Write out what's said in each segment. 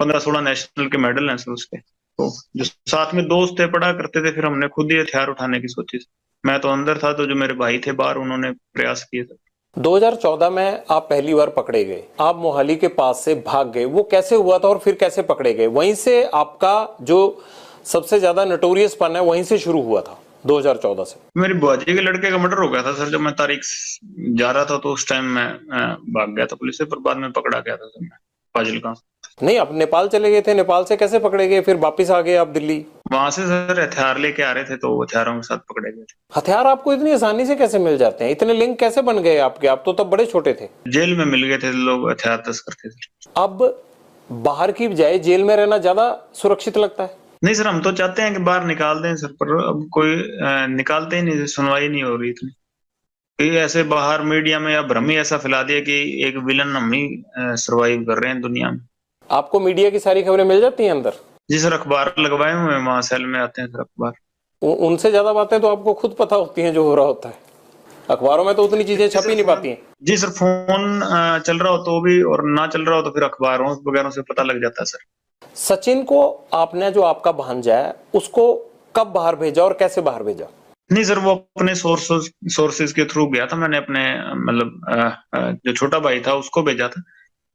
15-16 national के medal हैं sir उसके। तो जो साथ में दोस्त थे पढ़ा करते थे, फिर हमने खुद ही हथियार उठाने की सोची। मैं तो अंदर था, तो जो मेरे भाई थे बाहर, उन्होंने प्रयास किए थे। 2014 में आप पहली बार पकड़े गए, आप मोहाली के पास से भाग गए, वो कैसे हुआ था और फिर कैसे पकड़े गए? वहीं से आपका जो सबसे ज्यादा नटोरियस पन है वहीं से शुरू हुआ था 2014 से। मेरी बुआजी के लड़के का मर्डर हो गया था सर, जब मैं तारीख जा रहा था, तो उस टाइम मैं भाग गया था पुलिस से, पर बाद में पकड़ा गया था सर मैं फाजिलका। नहीं, आप नेपाल चले गए थे, नेपाल से कैसे पकड़े गए फिर वापिस आ गए आप दिल्ली? वहां से सर हथियार लेके आ रहे थे, तो हथियारों के साथ पकड़े गए थे। हथियार आपको इतनी आसानी से कैसे मिल जाते हैं? इतने लिंक कैसे बन गए आपके? आप तो तब बड़े छोटे थे। जेल में मिल गए थे लोग, हथियार तस्कर थे सर। अब बाहर की बजाय जेल में रहना ज्यादा सुरक्षित लगता है? नहीं सर, हम तो चाहते हैं कि बाहर निकाल दें सर, पर अब कोई निकालते ही नहीं, सुनवाई नहीं हो रही इतनी। कि ऐसे बाहर मीडिया में या भ्रम ही ऐसा फैला दिया कि एक विलन हम ही सरवाइव कर रहे हैं दुनिया में। आपको मीडिया की सारी खबरें मिल जाती हैं अंदर? जी सर, अखबार लगवाए हुए हैं, वहां सेल में आते हैं सर अखबार। उनसे ज्यादा बातें तो आपको खुद पता होती हैं जो हो रहा होता है। अखबारों में तो उतनी चीजें छप ही नहीं पाती हैं। जी सर, फोन चल रहा हो तो भी, और ना चल रहा हो तो फिर अखबारों वगैरह से पता लग जाता है सर। सचिन को आपने, जो आपका भांजा है, उसको कब बाहर भेजा और कैसे बाहर भेजा? नहीं सर, वो अपने सोर्सेज के थ्रू गया था। मैंने अपने मतलब जो छोटा भाई था उसको भेजा था,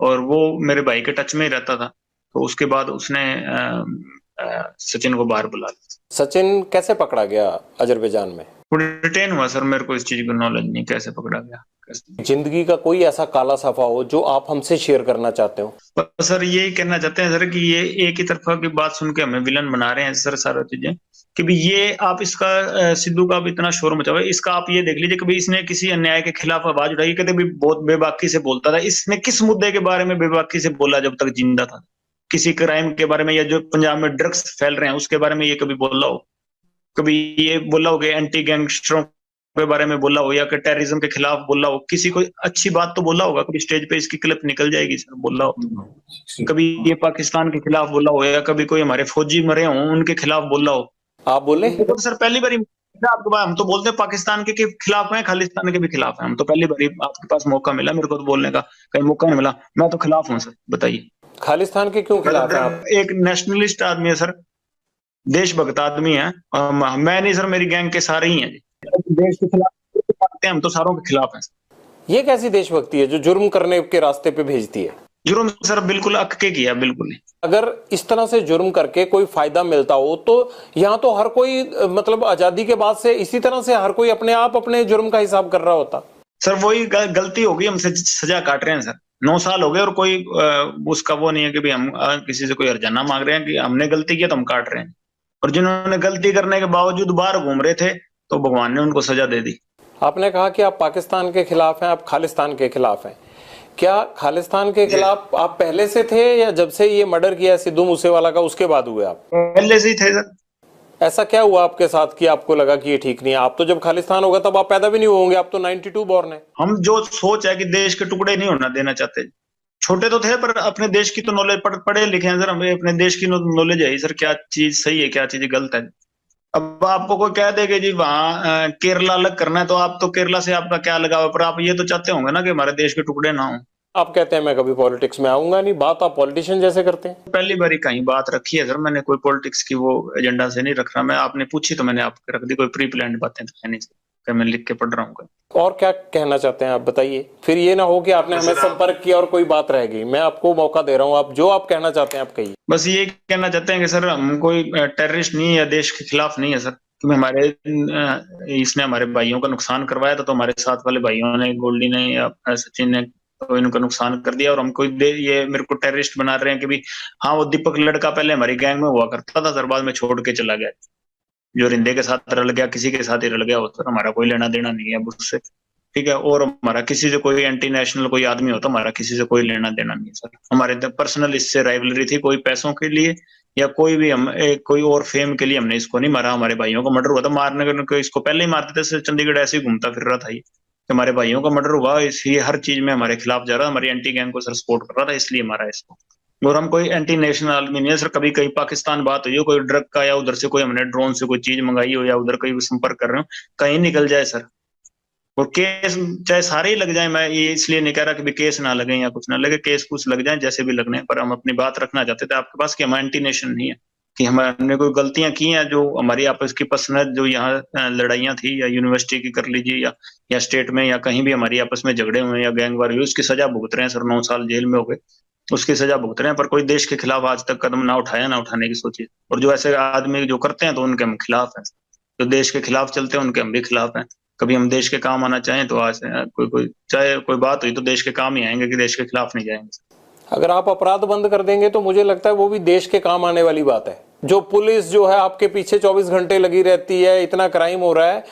और वो मेरे भाई के टच में ही रहता था। तो उसके बाद उसने सचिन को बाहर बुला लिया। सचिन कैसे पकड़ा गया अजरबैजान में? वो डिटेन हुआ सर, मेरे को इस चीज की नॉलेज नहीं, कैसे पकड़ा गया कैसे। जिंदगी का कोई ऐसा काला सफा हो जो आप हमसे शेयर करना चाहते हो? बस सर यही कहना चाहते हैं सर कि ये एक ही तरफा की बात सुन के हमें विलन बना रहे हैं सर, सारा चीजें। कि भी ये आप इसका सिद्धू का भी इतना शोर मचा हुआ है, इसका आप ये देख लीजिए, कभी इसने किसी अन्याय के खिलाफ आवाज उठाई? कभी भी बहुत बेबाकी से बोलता था। इसने किस मुद्दे के बारे में बेबाकी से बोला जब तक जिंदा था? किसी क्राइम के बारे में, या जो पंजाब में ड्रग्स फैल रहे हैं उसके बारे में ये कभी बोला हो? कभी ये बोला हो कि एंटी गैंगस्टरों के बारे में बोला हो, या कि टेररिज्म के खिलाफ बोला हो? किसी को अच्छी बात तो बोला होगा? कभी स्टेज पे इसकी क्लिप निकल जाएगी सर, बोला हो? कभी ये पाकिस्तान के खिलाफ बोला हो, या कभी कोई हमारे फौजी मरे हों उनके खिलाफ बोला हो? आप बोले? तो सर पहली बार आपके पास, हम तो बोलते हैं पाकिस्तान के खिलाफ हैं, खालिस्तान के भी खिलाफ हैं। हम तो पहली बार आपके पास मौका मिला, मेरे को तो बोलने का कहीं मौका नहीं मिला। मैं तो खिलाफ हूँ सर, बताइए। खालिस्तान के क्यों खिलाफ हैं आप? एक नेशनलिस्ट आदमी है सर, देशभक्त आदमी है। मैं नहीं सर, मेरी गैंग के सारे ही हैं जी। देश के खिलाफ हम तो सारों के खिलाफ हैं। ये कैसी देशभक्ति है जो जुर्म करने के रास्ते पे भेजती है? जुर्म सर बिल्कुल अक के किया, बिल्कुल नहीं। अगर इस तरह से जुर्म करके कोई फायदा मिलता हो तो यहाँ तो हर कोई, मतलब आजादी के बाद से इसी तरह से हर कोई अपने आप अपने जुर्म का हिसाब कर रहा होता। सर वही गलती होगी, हमसे सजा काट रहे हैं सर। 9 साल हो गए और कोई उसका वो नहीं है कि भाई हम किसी से कोई हर्जाना मांग रहे हैं कि हमने गलती किया तो हम काट रहे हैं। और जिन्होंने गलती करने के बावजूद बाहर घूम रहे थे, तो भगवान ने उनको सजा दे दी। आपने कहा कि आप पाकिस्तान के खिलाफ हैं, आप खालिस्तान के खिलाफ हैं। क्या खालिस्तान के खिलाफ आप पहले से थे, या जब से ये मर्डर किया सिद्धू मूसेवाला का उसके बाद हुए आप? पहले से ही थे सर। ऐसा क्या हुआ आपके साथ कि आपको लगा कि ये ठीक नहीं है? आप तो जब खालिस्तान होगा तब आप पैदा भी नहीं होंगे, आप तो 92 बॉर्न है। हम जो सोच है कि देश के टुकड़े नहीं होना देना चाहते। छोटे तो थे, पर अपने देश की तो नॉलेज, पढ़े लिखे हैं सर, हमें अपने देश की नॉलेज है सर, क्या चीज सही है क्या चीज गलत है। अब आपको कोई कह दे कि जी वहां केरला अलग करना है, तो आप तो केरला से आपका क्या लगाव? पर आप ये तो चाहते होंगे ना कि हमारे देश के टुकड़े ना हो। आप कहते हैं मैं कभी पॉलिटिक्स में आऊंगा नहीं, बात आप पॉलिटिशियन जैसे करते हैं। पहली बार ही कहीं बात रखी है सर, मैंने कोई पॉलिटिक्स की वो एजेंडा से नहीं रख रहा मैं। आपने पूछी तो मैंने आपको रख दी, कोई प्री प्लान्ड बातें तो है नहीं सर, मैं लिख के पढ़ रहा हूँ। और क्या कहना चाहते हैं आप बताइए, फिर ये ना हो कि आपने हमें संपर्क किया और कोई बात रह गई। मैं आपको मौका दे रहा हूँ, आप जो आप कहना चाहते हैं आप कहिए। बस ये कहना चाहते हैं कि सर हम कोई टेररिस्ट नहीं है या देश के खिलाफ नहीं है सर। क्योंकि हमारे इसने हमारे भाइयों का नुकसान करवाया था, तो हमारे साथ वाले भाइयों ने, गोल्डी ने या सचिन ने, तो इनका नुकसान कर दिया। और हमको ये मेरे को टेररिस्ट बना रहे हैं कि भी हाँ, वो दीपक लड़का पहले हमारी गैंग में हुआ करता था सर, बाद में छोड़ के चला गया। जो रिंदे के साथ रल गया, किसी के साथ ही रल गया हो सर, हमारा कोई लेना देना नहीं है उससे, ठीक है। और हमारा किसी से कोई एंटी नेशनल कोई आदमी हो तो हमारा किसी से कोई लेना देना नहीं है सर। हमारे पर्सनल इससे राइवलरी थी, कोई पैसों के लिए या कोई भी हम कोई और फेम के लिए हमने इसको नहीं मारा। हमारे भाइयों का मर्डर हुआ था, मारने को इसको पहले ही मारते थे। चंडीगढ़ ऐसे ही घूमता फिर रहा था ये, हमारे भाइयों का मर्डर हुआ, इसलिए हर चीज में हमारे खिलाफ जा रहा, हमारी एंटी गैंग को सर सपोर्ट कर रहा था, इसलिए मारा इसको। और हम कोई एंटी नेशनल आदमी नहीं है सर। कभी कहीं पाकिस्तान बात हुई हो कोई ड्रग का, या उधर से कोई हमने ड्रोन से कोई चीज मंगाई हो, या उधर कोई संपर्क कर रहे हो, कहीं निकल जाए सर, और केस चाहे सारे ही लग जाए, मैं ये इसलिए नहीं कह रहा कि भी केस ना लगे या कुछ ना लगे, केस कुछ लग जाए जैसे भी लगने, पर हम अपनी बात रखना चाहते थे आपके पास कि हम एंटी नेशन नहीं है, कि हमने कोई गलतियां की हैं जो हमारी आपस की पर्सनल जो यहाँ लड़ाइयाँ थी, या यूनिवर्सिटी की कर लीजिए, या स्टेट में, या कहीं भी हमारी आपस में झगड़े हुए या गैंगवार हुई, उसकी सजा भुगत रहे हैं सर, 9 साल जेल में हो गए, उसकी सजा भुगत रहे हैं, पर कोई देश के खिलाफ आज तक कदम ना उठाया, ना उठाने की सोची। और जो ऐसे आदमी जो करते हैं तो उनके हम खिलाफ हैं, जो देश के खिलाफ चलते हैं उनके हम भी खिलाफ हैं। कभी हम देश के काम आना चाहें तो आज कोई चाहे कोई बात हुई तो देश के काम ही आएंगे, कि देश के खिलाफ नहीं जाएंगे। अगर आप अपराध बंद कर देंगे तो मुझे लगता है वो भी देश के काम आने वाली बात है। जो पुलिस जो है आपके पीछे 24 घंटे लगी रहती है, इतना क्राइम हो रहा है,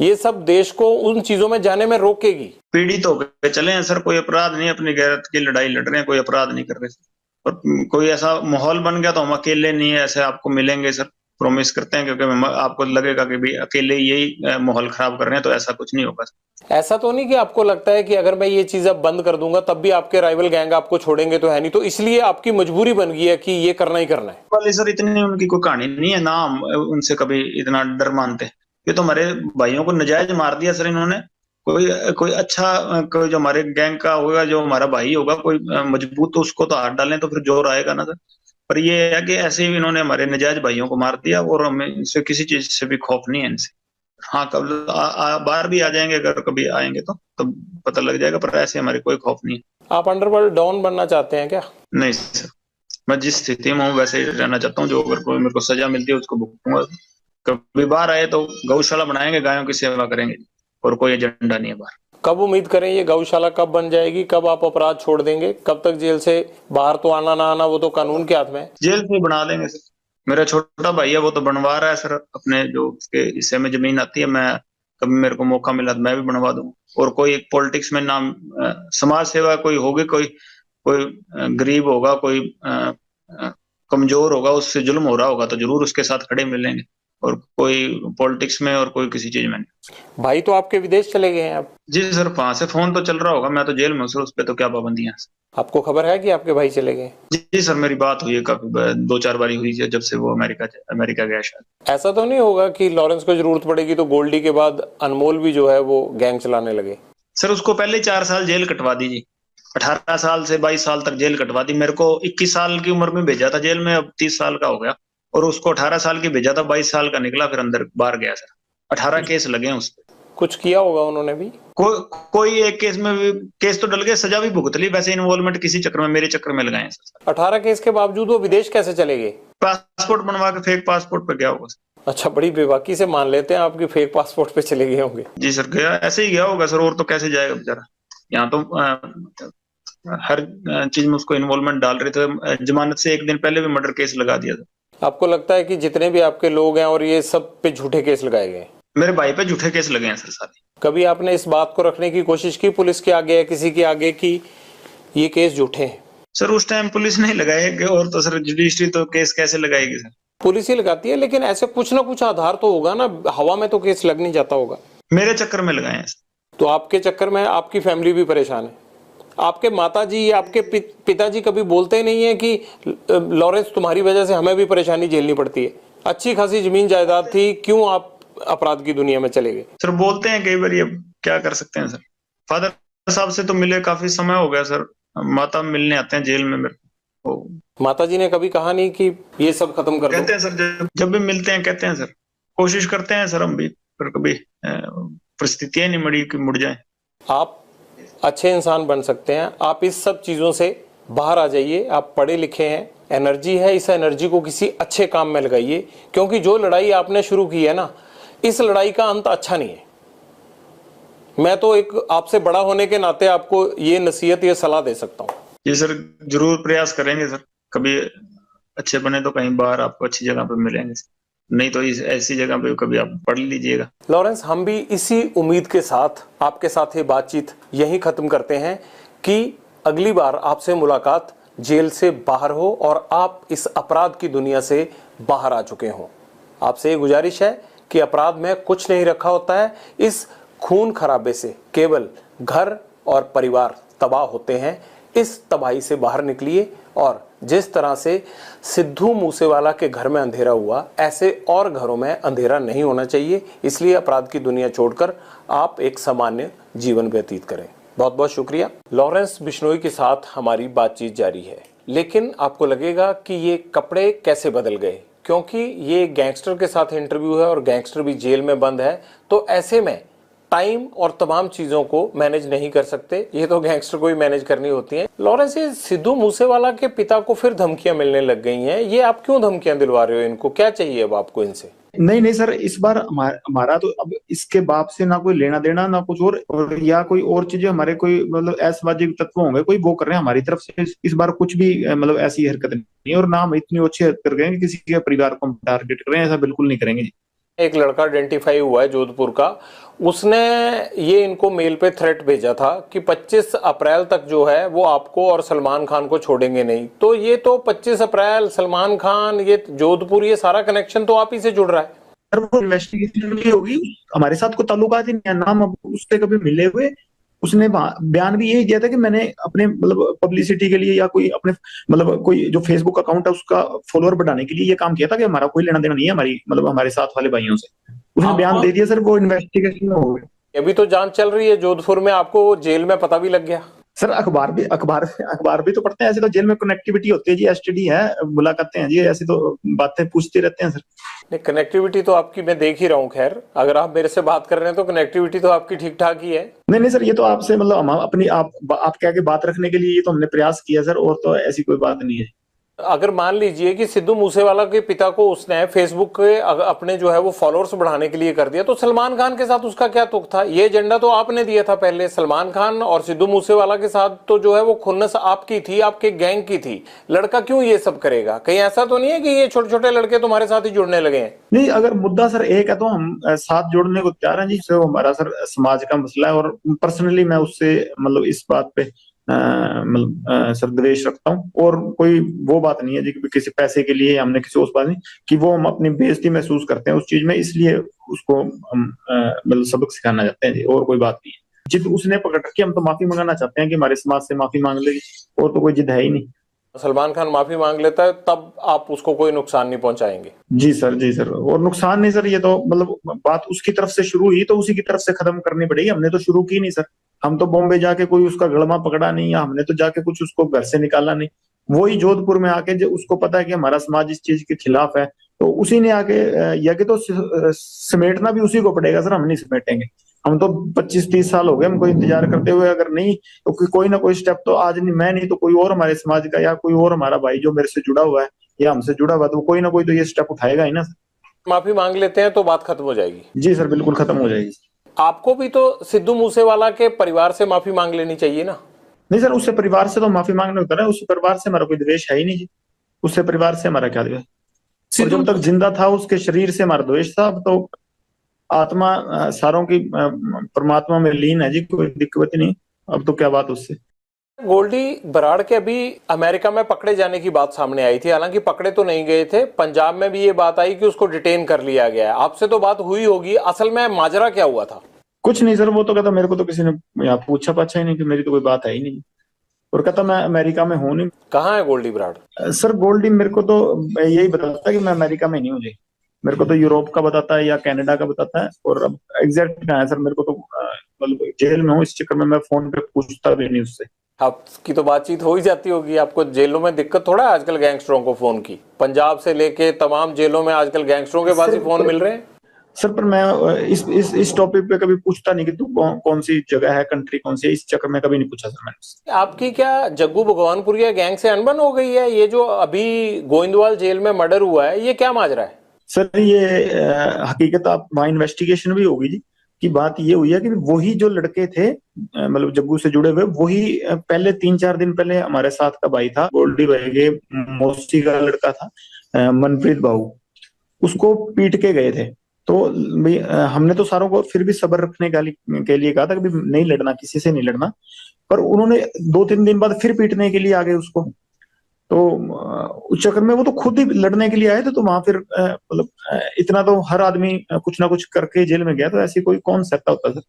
ये सब देश को उन चीजों में जाने में रोकेगी। पीड़ित होकर चले हैं सर, कोई अपराध नहीं, अपनी गैरत की लड़ाई लड़ रहे हैं, कोई अपराध नहीं कर रहे सर। और कोई ऐसा माहौल बन गया तो हम अकेले नहीं है, ऐसे आपको मिलेंगे सर, प्रॉमिस करते हैं, क्योंकि आपको लगेगा कि भी अकेले यही माहौल खराब कर रहे हैं, तो ऐसा कुछ नहीं होगा। ऐसा तो नहीं कि आपको लगता है कि अगर मैं ये चीज अब बंद कर दूंगा तब भी आपके राइवल गैंग आपको छोड़ेंगे, तो है नहीं, तो इसलिए आपकी मजबूरी बन गई है कि ये करना ही करना है? वाले सर इतनी उनकी कोई कहानी नहीं है ना, हम उनसे कभी इतना डर मानते। ये तो हमारे भाइयों को नजायज मार दिया सर इन्होंने। कोई कोई अच्छा कोई जो हमारे गैंग का होगा, जो हमारा भाई होगा कोई मजबूत, तो उसको तो हाथ डालें तो फिर जोर आएगा ना सर। पर ये है कि ऐसे ही इन्होंने हमारे नजायज भाइयों को मार दिया, और हमें इनसे किसी चीज से भी खौफ नहीं है इनसे। हाँ, कब बाहर भी आ जाएंगे, अगर कभी आएंगे तो पता लग जाएगा, पर ऐसे हमारे कोई खौफ नहीं है। आप अंडरवर्ल्ड डॉन बनना चाहते हैं क्या? नहीं सर, मैं जिस स्थिति में हूँ वैसे ही रहना चाहता हूँ। जो अगर कोई मेरे को सजा मिलती है उसको भुगतूंगा। कभी बाहर आए तो गौशाला बनाएंगे, गायों की सेवा करेंगे, और कोई एजेंडा नहीं है बाहर। कब उम्मीद करें ये गौशाला कब बन जाएगी? कब आप अपराध छोड़ देंगे? कब तक जेल से बाहर तो आना ना आना वो तो कानून के हाथ में है। जेल से बना देंगे सर। मेरा छोटा भाई है, वो तो बनवा रहा है सर, अपने जो उसके हिस्से में जमीन आती है, मैं कभी मेरे को मौका मिला तो मैं भी बनवा दूंगा। और कोई एक पॉलिटिक्स में नाम समाज सेवा कोई होगी, कोई कोई गरीब होगा, कोई कमजोर होगा, उससे जुल्म हो रहा होगा तो जरूर उसके साथ खड़े मिलेंगे, और कोई पॉलिटिक्स में और कोई किसी चीज में नहीं। भाई तो आपके विदेश चले गए हैं आप? जी सर, वहां से फोन तो चल रहा होगा, मैं तो जेल में हूँ सर, उस पर तो क्या पाबंदियां हैं। आपको खबर है कि आपके भाई चले गए? जी सर, मेरी बात हुई है काफी 2-4 बारी हुई है, जब से वो अमेरिका गया शायद। ऐसा तो नहीं होगा कि लॉरेंस को जरूरत पड़ेगी तो गोल्डी के बाद अनमोल भी जो है वो गैंग चलाने लगे? सर उसको पहले 4 साल जेल कटवा दी जी, 18 साल से 22 साल तक जेल कटवा दी। मेरे को 21 साल की उम्र में भेजा था जेल में, अब 30 साल का हो गया, और उसको 18 साल की भेजा था, 22 साल का निकला, फिर अंदर बाहर गया सर। 18 केस लगे हैं उस पर। कुछ किया होगा उन्होंने भी? कोई एक केस में भी, केस तो डल गए, सजा भी भुगत ली, वैसे इन्वॉल्वमेंट किसी चक्कर में, मेरे चक्कर में लगाए सर। 18 केस के बावजूद वो विदेश कैसे चले गए? पासपोर्ट बनवा के फेक पासपोर्ट पे गया होगा। अच्छा, बड़ी बेबाकी से मान लेते हैं आपकी फेक पासपोर्ट पे चले गए होंगे। जी सर, गया ऐसे ही गया होगा सर, और तो कैसे जाएगा बेचारा। यहाँ तो हर चीज में उसको इन्वॉल्वमेंट डाल रहे थे। जमानत से एक दिन पहले भी मर्डर केस लगा दिया था। आपको लगता है कि जितने भी आपके लोग हैं और ये सब पे झूठे केस लगाए गए? मेरे भाई पे झूठे केस लगे हैं सर सारे। कभी आपने इस बात को रखने की कोशिश की पुलिस के आगे या किसी के आगे कि ये केस झूठे हैं? सर उस टाइम पुलिस नहीं लगाएगी, और तो सर जुडिशरी तो केस कैसे लगाएगी सर? पुलिस ही लगाती है, लेकिन ऐसे कुछ ना कुछ आधार तो होगा ना, हवा में तो केस लग नहीं जाता होगा। मेरे चक्कर में लगाए हैं। तो आपके चक्कर में आपकी फैमिली भी परेशान है? आपके माताजी या आपके पिताजी कभी बोलते ही नहीं है कि लॉरेंस तुम्हारी वजह से हमें भी परेशानी झेलनी पड़ती है, अच्छी खासी जमीन जायदाद थी, क्यों आप अपराध की दुनिया में चले गए? सर बोलते हैं कई बार, ये क्या कर सकते हैं सर। फादर साहब से तो मिले काफी समय हो गया सर, माता मिलने आते हैं जेल में मेरे को। माताजी ने कभी कहा नहीं कि ये सब खत्म कर दो? कहते हैं सर, जब भी मिलते हैं कहते हैं सर, कोशिश करते हैं सर हम भी, पर कभी परिस्थितियां नहीं मड़ी कि मुड़ जाए। आप अच्छे इंसान बन सकते हैं, आप इस सब चीजों से बाहर आ जाइए। आप पढ़े लिखे हैं, एनर्जी है, इस एनर्जी को किसी अच्छे काम में लगाइए, क्योंकि जो लड़ाई आपने शुरू की है ना, इस लड़ाई का अंत अच्छा नहीं है। मैं तो एक आपसे बड़ा होने के नाते आपको ये नसीहत, ये सलाह दे सकता हूँ। जी सर, जरूर प्रयास करेंगे सर, कभी अच्छे बने तो कहीं बाहर आपको अच्छी जगह पे मिलेंगे, नहीं तो ऐसी जगह पे कभी आप पढ़ लीजिएगा। लॉरेंस, हम भी इसी उम्मीद के साथ आपके साथ ये बातचीत यहीं खत्म करते हैं कि अगली बार आपसे मुलाकात जेल से बाहर हो और आप इस अपराध की दुनिया से बाहर आ चुके हों। आपसे ये गुजारिश है कि अपराध में कुछ नहीं रखा होता है, इस खून खराबे से केवल घर और परिवार तबाह होते हैं। इस तबाही से बाहर निकलिए, और जिस तरह से सिद्धू मूसेवाला के घर में अंधेरा हुआ, ऐसे और घरों में अंधेरा नहीं होना चाहिए। इसलिए अपराध की दुनिया छोड़कर आप एक सामान्य जीवन व्यतीत करें। बहुत बहुत शुक्रिया। लॉरेंस बिश्नोई के साथ हमारी बातचीत जारी है, लेकिन आपको लगेगा कि ये कपड़े कैसे बदल गए, क्योंकि ये गैंगस्टर के साथ इंटरव्यू है और गैंगस्टर भी जेल में बंद है, तो ऐसे में टाइम और तमाम चीजों को मैनेज नहीं कर सकते, ये तो गैंगस्टर को ही मैनेज करनी होती है। लॉरेंस, ये सिद्धू मूसेवाला के पिता को फिर धमकियां मिलने लग गई हैं, ये आप क्यों धमकियां दिलवा रहे हो इनको, क्या चाहिए अब आपको इनसे? नहीं नहीं सर, इस बार हमारा तो अब इसके बाप से ना कोई लेना देना ना कुछ और या कोई और चीजें हमारे कोई मतलब ऐसवादी तत्व होंगे कोई वो कर रहे हैं हमारी तरफ से। इस बार कुछ भी मतलब ऐसी हरकत नहीं है, और ना हम इतनी अच्छी हरकत कर गए कि किसी के परिवार को हम टारगेट कर रहे हैं, ऐसा बिल्कुल नहीं करेंगे। एक लड़का आइडेंटिफाई हुआ है जोधपुर का, उसने ये इनको मेल पे थ्रेट भेजा था कि 25 अप्रैल तक जो है वो आपको और सलमान खान को छोड़ेंगे नहीं। तो ये तो 25 अप्रैल, सलमान खान, ये जोधपुर, ये सारा कनेक्शन तो आप ही से जुड़ रहा है। सर वो इन्वेस्टिगेशन होगी, हमारे साथ कोई ताल्लुकात ही नहीं है, नाम उससे कभी मिले हुए। उसने बयान भी यही दिया था कि मैंने अपने मतलब पब्लिसिटी के लिए या कोई अपने मतलब कोई जो फेसबुक अकाउंट है उसका फॉलोअर बढ़ाने के लिए ये काम किया था, कि हमारा कोई लेना देना नहीं है हमारी मतलब हमारे साथ वाले भाइयों से। उसने बयान दे दिया सर, वो इन्वेस्टिगेशन में हो गया। अभी तो जांच चल रही है जोधपुर में, आपको जेल में पता भी लग गया। सर अखबार भी तो पढ़ते हैं, ऐसे तो जेल में कनेक्टिविटी होती है जी, एसटीडी है, मुलाकातें हैं जी, ऐसी तो बातें पूछते रहते हैं सर। नहीं, कनेक्टिविटी तो आपकी मैं देख ही रहा हूँ। खैर, अगर आप मेरे से बात कर रहे हैं तो कनेक्टिविटी तो आपकी ठीक ठाक ही है। नहीं सर, ये तो आपसे मतलब हम अपनी आप कह के बात रखने के लिए ये तो हमने प्रयास किया सर, और तो ऐसी कोई बात नहीं है। अगर मान लीजिए कि सिद्धू मूसेवाला के पिता को उसने फेसबुक के अपने जो है वो फॉलोअर्स बढ़ाने के लिए कर दिया, तो सलमान खान के साथ उसका क्या तुक था? ये एजेंडा तो आपने दिया था पहले। सलमान खान और सिद्धू मूसेवाला के साथ तो जो है वो खुन्नस आपकी थी, आपके गैंग की थी। लड़का क्यों ये सब करेगा? कहीं ऐसा तो नहीं है कि ये छोटे छोटे लड़के तुम्हारे साथ ही जुड़ने लगे हैं? नहीं, अगर मुद्दा सर एक है तो हम साथ जोड़ने को तैयार हैं जी। सर हमारा सर समाज का मसला है, और पर्सनली मैं उससे मतलब इस बात पे मतलब सर द्वेष रखता हूँ, और कोई वो बात नहीं है जी कि किसी पैसे के लिए हमने किसी उस बात नहीं कि वो हम अपनी बेइज्जती महसूस करते हैं उस चीज में, इसलिए उसको हम मतलब सबक सिखाना चाहते हैं जी, और कोई बात नहीं है। जिद उसने पकड़ रखी, हम तो माफी मंगाना चाहते हैं कि हमारे समाज से माफी मांग लेगी, और तो कोई जिद है ही नहीं। सलमान खान माफी मांग लेता है तब आप उसको कोई नुकसान नहीं पहुंचाएंगे? जी सर, जी सर, और नुकसान नहीं सर, ये तो मतलब बात उसकी तरफ से शुरू हुई तो उसी की तरफ से खत्म करनी पड़ेगी, हमने तो शुरू की नहीं सर। हम तो बॉम्बे जाके कोई उसका गड़मा पकड़ा नहीं, या हमने तो जाके कुछ उसको घर से निकाला नहीं। वही जोधपुर में आके जो उसको पता है कि हमारा समाज इस चीज के खिलाफ है, तो उसी ने आके या कि तो समेटना भी उसी को पड़ेगा सर, हम नहीं समेटेंगे। हम तो 25-30 साल हो गए हमको इंतजार करते हुए, अगर नहीं तो कोई ना कोई स्टेप तो आज नहीं मैं नहीं तो कोई और हमारे समाज का या कोई और हमारा भाई जो मेरे से जुड़ा हुआ है या हमसे जुड़ा हुआ, तो कोई ना कोई तो ये स्टेप उठाएगा ही ना सर। माफी मांग लेते हैं तो बात खत्म हो जाएगी? जी सर, बिल्कुल खत्म हो जाएगी। आपको भी तो सिद्धू मूसेवाला के परिवार से माफी मांग लेनी चाहिए ना? नहीं सर, उससे परिवार से तो माफी मांगने होता है, उससे परिवार से हमारा कोई द्वेष है ही नहीं जी। उससे परिवार से हमारा क्या द्वेष? और जब तक जिंदा था उसके शरीर से हमारा द्वेष था, अब तो आत्मा सारों की परमात्मा में लीन है जी, कोई दिक्कत नहीं। अब तो क्या बात उससे। गोल्डी बराड़ के अभी अमेरिका में पकड़े जाने की बात सामने आई थी, हालांकि पकड़े तो नहीं गए थे। पंजाब में भी ये बात आई कि उसको डिटेन कर लिया गया है। आपसे तो बात हुई होगी, असल में माजरा क्या हुआ था? कुछ नहीं सर, वो तो कहता मेरे को तो किसी ने यहाँ पूछा पाछा ही नहीं, कि मेरी तो कोई बात है ही नहीं, और कहता मैं अमेरिका में हूँ नहीं। कहाँ है गोल्डी बराड़? सर गोल्डी मेरे को तो यही बताता है कि मैं अमेरिका में नहीं हूँ जी। मेरे को तो यूरोप का बताता है या कनाडा का बताता है, और अब एग्जैक्ट कहाँ है सर मेरे को तो मतलब जेल में हूँ, इस चक्कर में मैं फोन पे पूछता भी नहीं उससे। आपकी तो बातचीत हो ही जाती होगी, आपको जेलों में दिक्कत थोड़ा है आजकल गैंगस्टरों को फोन की? पंजाब से लेके तमाम जेलों में आजकल गैंगस्टरों के पास ही फोन मिल रहे हैं। सर पर मैं इस टॉपिक पे कभी पूछता नहीं कि तू कौन सी जगह है, कंट्री कौन सी है, इस चक्कर में कभी नहीं पूछा सर मैंने। आपकी क्या जग्गू भगवानपुरिया गैंग से अनबन हो गई है? ये जो अभी गोविंदवाल जेल में मर्डर हुआ है, ये क्या माजरा है? सर ये हकीकत आप वहाँ इन्वेस्टिगेशन भी होगी जी, कि बात ये हुई है कि वही जो लड़के थे मतलब जग्गू से जुड़े हुए, वही पहले 3-4 दिन पहले हमारे साथ का भाई था, गोल्डी भाई के मौसी का लड़का था मनप्रीत भाऊ, उसको पीट के गए थे। तो भाई हमने तो सारों को फिर भी सब्र रखने के लिए कहा था कि नहीं लड़ना, किसी से नहीं लड़ना, पर उन्होंने 2-3 दिन बाद फिर पीटने के लिए आ गए उसको। तो उस चक्कर में वो तो खुद ही लड़ने के लिए आए थे, तो वहां फिर मतलब इतना तो हर आदमी कुछ ना कुछ करके जेल में गया, तो ऐसी कोई कौन सकता होता सर।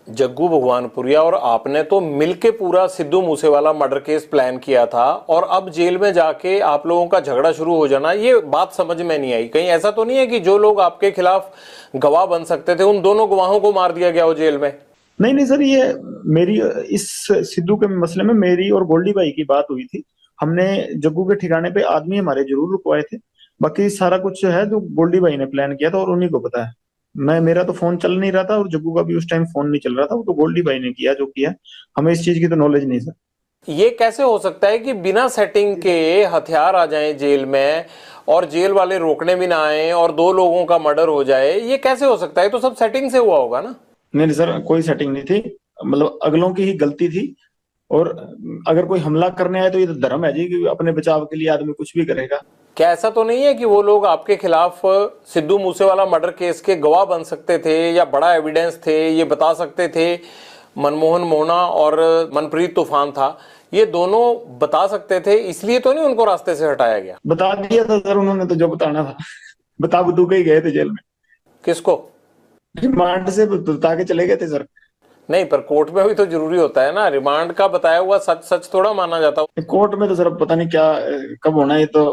जग्गू भगवानपुरिया और आपने तो मिलके पूरा Sidhu Moosewala murder case plan किया था, और अब जेल में जाके आप लोगों का झगड़ा शुरू हो जाना, ये बात समझ में नहीं आई। कहीं ऐसा तो नहीं है कि जो लोग आपके खिलाफ गवाह बन सकते थे उन दोनों गवाहों को मार दिया गया हो जेल में? नहीं नहीं सर, ये मेरी इस सिद्धू के मसले में मेरी और गोल्डी भाई की बात हुई थी। हमने जग्गू के ठिकाने पे आदमी हमारे जरूर रुकवाए थे। बाकी सारा कुछ जो है जो गोल्डी भाई ने प्लान किया था और उन्हीं को पता है। मैं मेरा तो फोन चल नहीं रहा था और जग्गू का भी उस टाइम फोन नहीं चल रहा था, वो तो गोल्डी भाई ने किया जो किया। हमें इस चीज की तो नॉलेज नहीं सर। ये कैसे हो सकता है कि बिना सेटिंग के हथियार आ जाएं जेल में और जेल वाले रोकने भी ना आए और दो लोगों का मर्डर हो जाए? ये कैसे हो सकता है? तो सब सेटिंग से हुआ होगा ना। नहीं नहीं सर, कोई सेटिंग नहीं थी। मतलब अगलों की ही गलती थी। और अगर कोई हमला करने आए तो ये तो धर्म है जी कि अपने बचाव के लिए आदमी कुछ भी करेगा। क्या ऐसा तो नहीं है कि वो लोग आपके खिलाफ सिद्धू मूसेवाला मर्डर केस के गवाह बन सकते थे या बड़ा एविडेंस थे, ये बता सकते थे मनमोहन मोहना और मनप्रीत तूफान था, ये दोनों बता सकते थे, इसलिए तो नहीं उनको रास्ते से हटाया गया? बता दिया था सर उन्होंने तो जो बताना था। बता बतू के ही गए थे जेल में। किसको? रिमांड से बता के चले गए थे सर। नहीं, पर कोर्ट में भी तो जरूरी होता है ना, रिमांड का बताया हुआ सच सच थोड़ा माना जाता। कोर्ट में तो सर पता नहीं क्या कब होना है। ये तो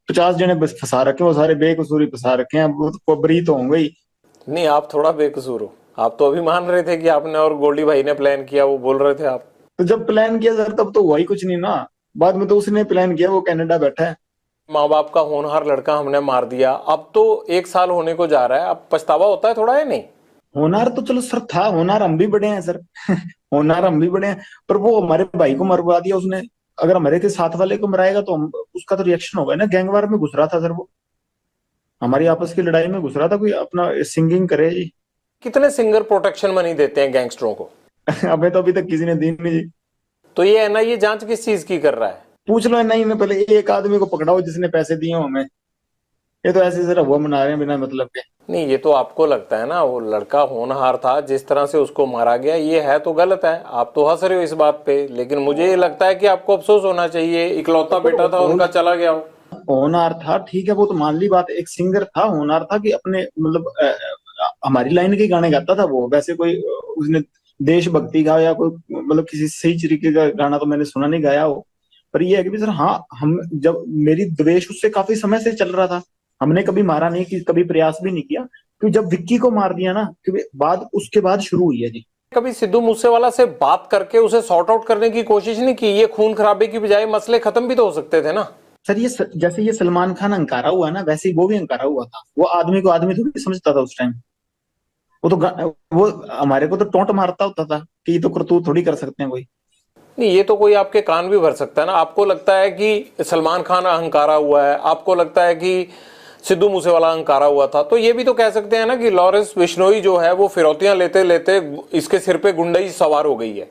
50 जने बस फंसा रखे, वो सारे बेकसूरी फंसा रखे हैं। अब वो तो बरी तो होंगे ही। नहीं, आप थोड़ा बेकसूर हो। आप तो अभी मान रहे थे कि आपने और गोल्डी भाई ने प्लान किया, वो बोल रहे थे आप। तो जब प्लान किया सर तब तो हुआ ही कुछ नहीं ना। बाद में तो उसने प्लान किया, वो कनाडा बैठा है। माँ बाप का होनहार लड़का हमने मार दिया, अब तो 1 साल होने को जा रहा है, अब पछतावा होता है थोड़ा, है नहीं? होनार तो चलो सर था, होनार हम भी बड़े हैं सर। होनार हम भी बड़े हैं। पर वो हमारे भाई को मरवा दिया उसने। अगर हमारे के साथ वाले को मराएगा तो हम उसका तो रिएक्शन होगा ना। गैंगवार में घुस रहा था सर वो, हमारी आपस की लड़ाई में घुस रहा था। कोई अपना सिंगिंग करे जी। कितने सिंगर प्रोटेक्शन मनी देते हैं गैंगस्टरों को? हमें तो अभी तक किसी ने दी नहीं जी। तो ये एनआईए जांच किस चीज की कर रहा है? पूछ लो नहीं में पहले एक आदमी को पकड़ाओ जिसने पैसे दिए हो हमें। ये तो ऐसे सर हुआ मना रहे हैं बिना मतलब के। नहीं, ये तो आपको लगता है ना, वो लड़का होनहार था, जिस तरह से उसको मारा गया ये है तो गलत है। आप तो हंस रहे हो इस बात पे, लेकिन मुझे ये लगता है कि आपको अफसोस होना चाहिए, इकलौता बेटा था उनका चला गया हो। होनहार था ठीक है, वो तो मान ली बात। एक सिंगर था, होनहार था कि अपने मतलब हमारी लाइन के गाने गाता था वो। वैसे कोई उसने देशभक्ति का या कोई मतलब किसी सही तरीके का गाना तो मैंने सुना नहीं गाया हो। पर ये है कि सर हाँ, हम जब मेरी द्वेष उससे काफी समय से चल रहा था। हमने कभी मारा नहीं, कि कभी प्रयास भी नहीं किया। क्योंकि जब विक्की को मार दिया ना, क्योंकि बाद उसके बाद शुरू हुई है जी। कभी सिद्धू मूसेवाला से बात करके उसे सॉर्ट आउट करने की कोशिश नहीं की? ये खून खराबे की बजाय मसले खत्म भी तो हो सकते थे ना। सर ये जैसे ये सलमान खान अंकारा हुआ ना, वैसे ही वो भी अंकारा हुआ था। वो आदमी को आदमी थोड़ी समझता था उस टाइम। वो तो वो हमारे को तो टोंट मारता होता था कि ये तो करतूत थोड़ी कर सकते हैं कोई। नहीं, ये तो कोई आपके कान भी भर सकता है ना। आपको लगता है कि सलमान खान अहंकारा हुआ है, आपको लगता है कि सिद्धू मूसेवाला अहंकारा हुआ था, तो ये भी तो कह सकते हैं ना कि लॉरेंस बिश्नोई जो है वो फिरौतियां लेते लेते इसके सिर पे गुंडई सवार हो गई है।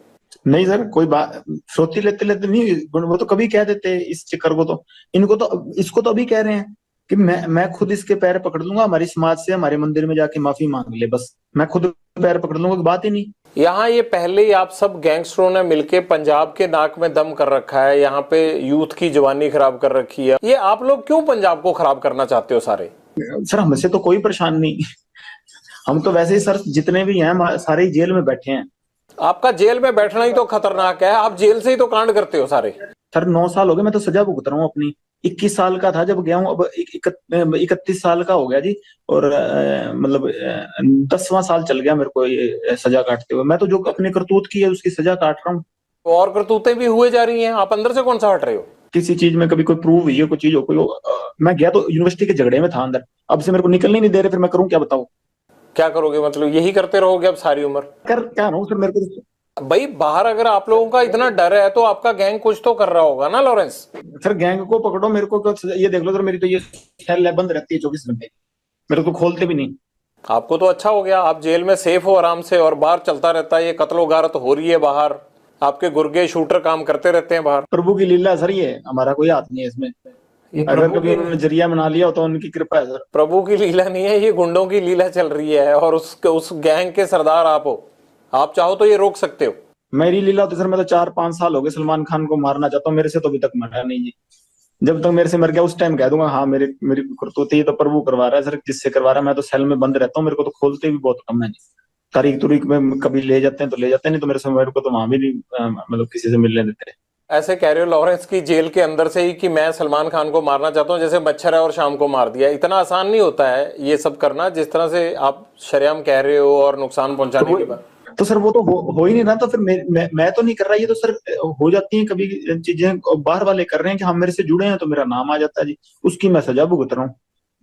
नहीं सर, कोई बात फ्रोती लेते लेते नहीं। वो तो कभी कह देते इस चक्कर को। तो इनको तो इसको तो अभी कह रहे हैं कि मैं खुद इसके पैर पकड़ लूंगा, हमारी समाज से हमारे मंदिर में जाके माफी मांग ले, बस मैं खुद पैर पकड़ लूंगा, की बात ही नहीं। यहाँ ये पहले ही आप सब गैंगस्टरों ने मिलके पंजाब के नाक में दम कर रखा है, यहाँ पे यूथ की जवानी खराब कर रखी है। ये आप लोग क्यों पंजाब को खराब करना चाहते हो सारे? सर हमसे तो कोई परेशान नहीं। हम तो वैसे ही सर जितने भी हैं सारे ही जेल में बैठे हैं। आपका जेल में बैठना ही तो खतरनाक है, आप जेल से ही तो कांड करते हो सारे। सर 9 साल हो गए, मैं तो सजा भुगत रहा हूँ अपनी। 21 साल का था जब गया हूँ, अब 31 साल का हो गया जी। और मतलब 10वां साल चल गया मेरे को ये सजा काटते हुए। मैं तो जो अपने करतूत की है उसकी सजा काट रहा हूँ। और करतूतें भी हुए जा रही हैं, आप अंदर से कौन सा हट रहे हो? किसी चीज में कभी कोई प्रूव हुई है, कोई चीज हो, कोई मैं गया तो यूनिवर्सिटी के झगड़े में था अंदर। अब से मेरे को निकलने नहीं दे रहे, फिर मैं करूँ क्या बताओ? क्या करोगे? मतलब यही करते रहोगे अब सारी उम्र? कर क्या रहा हूँ सर, मेरे को भाई बाहर अगर आप लोगों का इतना डर है तो आपका गैंग कुछ तो कर रहा होगा ना लॉरेंस? सर गैंग को पकड़ो, मेरे को ये देख लो सर, मेरी तो ये सेल बंद रहती है 24 घंटे। मेरे को खोलते भी नहीं। आपको तो अच्छा हो गया, आप जेल में सेफ हो आराम से, और बाहर चलता रहता है ये कत्लो गारत हो रही है बाहर, आपके गुर्गे शूटर काम करते रहते हैं बाहर। प्रभु की लीला सर, ये हमारा कोई हाथ नहीं है इसमें। अगर कभी उन्होंने जरिया बना लिया तो उनकी कृपा है सर। प्रभु की लीला नहीं है, ये गुंडों की लीला चल रही है, और उस गैंग के सरदार आप हो। आप चाहो तो ये रोक सकते हो। मेरी लीला तो सर, मैं तो 4-5 साल हो गए सलमान खान को मारना चाहता हूँ, मेरे से तो अभी तक मरा नहीं जी। जब तक मेरे से मर गया उस टाइम कह दूंगा हाँ मेरी मेरी करतूत ये तो प्रभु करवा रहा है सर। जिससे करवा रहा है, मैं तो सेल में बंद रहता हूँ, मेरे को तो खोलते भी बहुत कम है जी। तारीख तुरीख में कभी ले जाते हैं तो ले जाते हैं, नहीं तो मेरे को तो वहां भी नहीं मतलब किसी से मिलने देते। ऐसे कह रहे हो लॉरेंस की जेल के अंदर से ही कि मैं सलमान खान को मारना चाहता हूँ, जैसे मच्छर है और शाम को मार दिया। इतना आसान नहीं होता है ये सब करना, जिस तरह से आप शरेआम कह रहे हो और नुकसान पहुंचाने के बाद। तो सर वो तो हो ही नहीं रहा, तो फिर मैं तो नहीं कर रहा, ये तो सर हो जाती हैं कभी चीजें, बाहर वाले कर रहे हैं कि हम मेरे से जुड़े हैं तो मेरा नाम आ जाता है जी, उसकी मैं सजा भुगत रहा हूँ।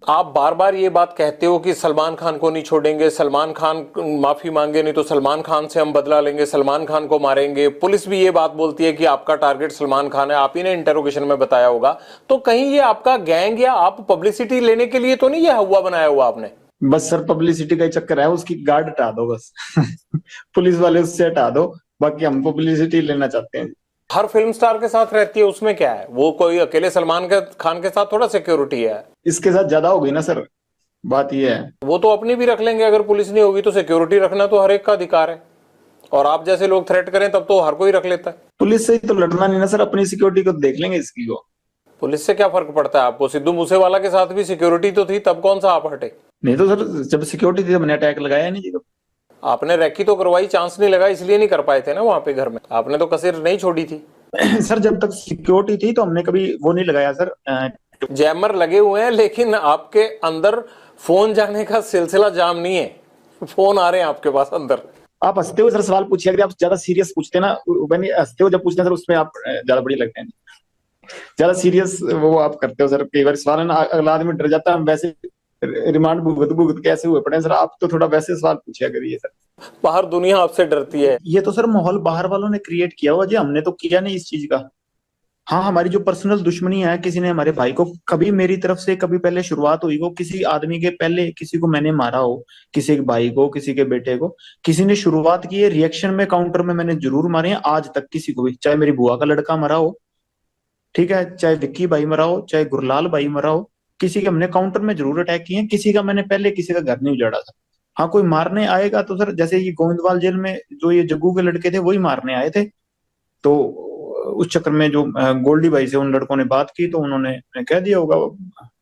आप बार बार ये बात कहते हो कि सलमान खान को नहीं छोड़ेंगे, सलमान खान माफी मांगे नहीं तो सलमान खान से हम बदला लेंगे, सलमान खान को मारेंगे। पुलिस भी ये बात बोलती है कि आपका टारगेट सलमान खान है, आप ही ने इंटरोगेशन में बताया होगा। तो कहीं ये आपका गैंग या आप पब्लिसिटी लेने के लिए तो नहीं ये हुआ बनाया हुआ आपने? बस सर पब्लिसिटी का ही चक्कर है, उसकी गार्ड हटा दो बस। पुलिस वाले उससे हटा दो, बाकी हम पब्लिसिटी लेना चाहते हैं। हर फिल्म स्टार के साथ रहती है, उसमें क्या है? वो कोई अकेले सलमान खान के साथ थोड़ा सिक्योरिटी है। इसके साथ ज्यादा हो गई ना सर, बात ये है। वो तो अपनी भी रख लेंगे, अगर पुलिस नहीं होगी तो सिक्योरिटी रखना तो हर एक का अधिकार है, और आप जैसे लोग थ्रेट करें तब तो हर कोई रख लेता है। पुलिस से ही तो लड़ना नहीं ना सर, अपनी सिक्योरिटी को देख लेंगे इसकी को। पुलिस से क्या फर्क पड़ता है आपको? सिद्धू मूसेवाला के साथ भी सिक्योरिटी तो थी, तब कौन सा आप हटे? नहीं तो सर जब सिक्योरिटी थी हमने अटैक लगाया नहीं जी। आपने रैकी तो करवाई, चांस नहीं लगा इसलिए नहीं कर पाए थे ना वहां पे घर में, आपने तो कसर नहीं छोड़ी थी। सर जब तक सिक्योरिटी थी तो हमने कभी वो नहीं लगाया सर। जैमर लगे हुए हैं लेकिन आपके अंदर फोन जाने का सिलसिला जाम नहीं है, फोन आ रहे हैं आपके पास अंदर। आप हंसते हो सर सवाल पूछिए, अगर आप ज्यादा सीरियस पूछते ना, मैंने हंसते हो जब पूछते हैं सर उसमें आप ज्यादा बढ़िया लगते हैं। ज्यादा सीरियस वो आप करते हो सर, कई बार सवाल है ना अगला आदमी डर जाता है, हम वैसे रिमांड भुगत भुगत कैसे हुए पड़े हैं सर, आप तो थोड़ा वैसे सवाल पूछिया करिए सर। बाहर दुनिया आपसे डरती है। ये तो सर माहौल बाहर वालों ने क्रिएट किया हुआ जी, हमने तो किया नहीं इस चीज का। हाँ हमारी जो पर्सनल दुश्मनी है, किसी ने हमारे भाई को कभी मेरी तरफ से कभी पहले शुरुआत हुई हो, किसी आदमी के पहले किसी को मैंने मारा हो, किसी के भाई को किसी के बेटे को किसी ने शुरुआत की है, रिएक्शन में काउंटर में मैंने जरूर मारे हैं आज तक किसी को भी, चाहे मेरी बुआ का लड़का मरा हो, ठीक है, चाहे विक्की भाई मरा हो, चाहे गुरलाल भाई मरा हो, किसी के हमने काउंटर में जरूर अटैक किए हैं, किसी का मैंने पहले किसी का घर नहीं उजाड़ा था। हाँ कोई मारने आएगा तो सर जैसे ये गोविंदवाल जेल में जो ये जग्गू के लड़के थे वही मारने आए थे, तो उस चक्कर में जो गोल्डी भाई से उन लड़कों ने बात की तो उन्होंने कह दिया होगा,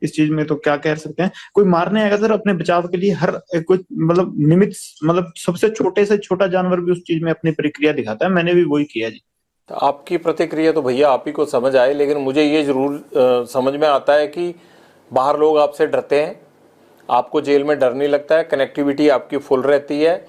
इस चीज में तो क्या कह सकते हैं। कोई मारने आएगा सर अपने बचाव के लिए हर कोई मतलब निमित्त, मतलब सबसे छोटे से छोटा जानवर भी उस चीज में अपनी प्रक्रिया दिखाता है, मैंने भी वही किया जी। तो आपकी प्रतिक्रिया तो भैया आप ही को समझ आए, लेकिन मुझे ये जरूर समझ में आता है कि बाहर लोग आपसे डरते हैं, आपको जेल में डर नहीं लगता है, कनेक्टिविटी आपकी फुल रहती है।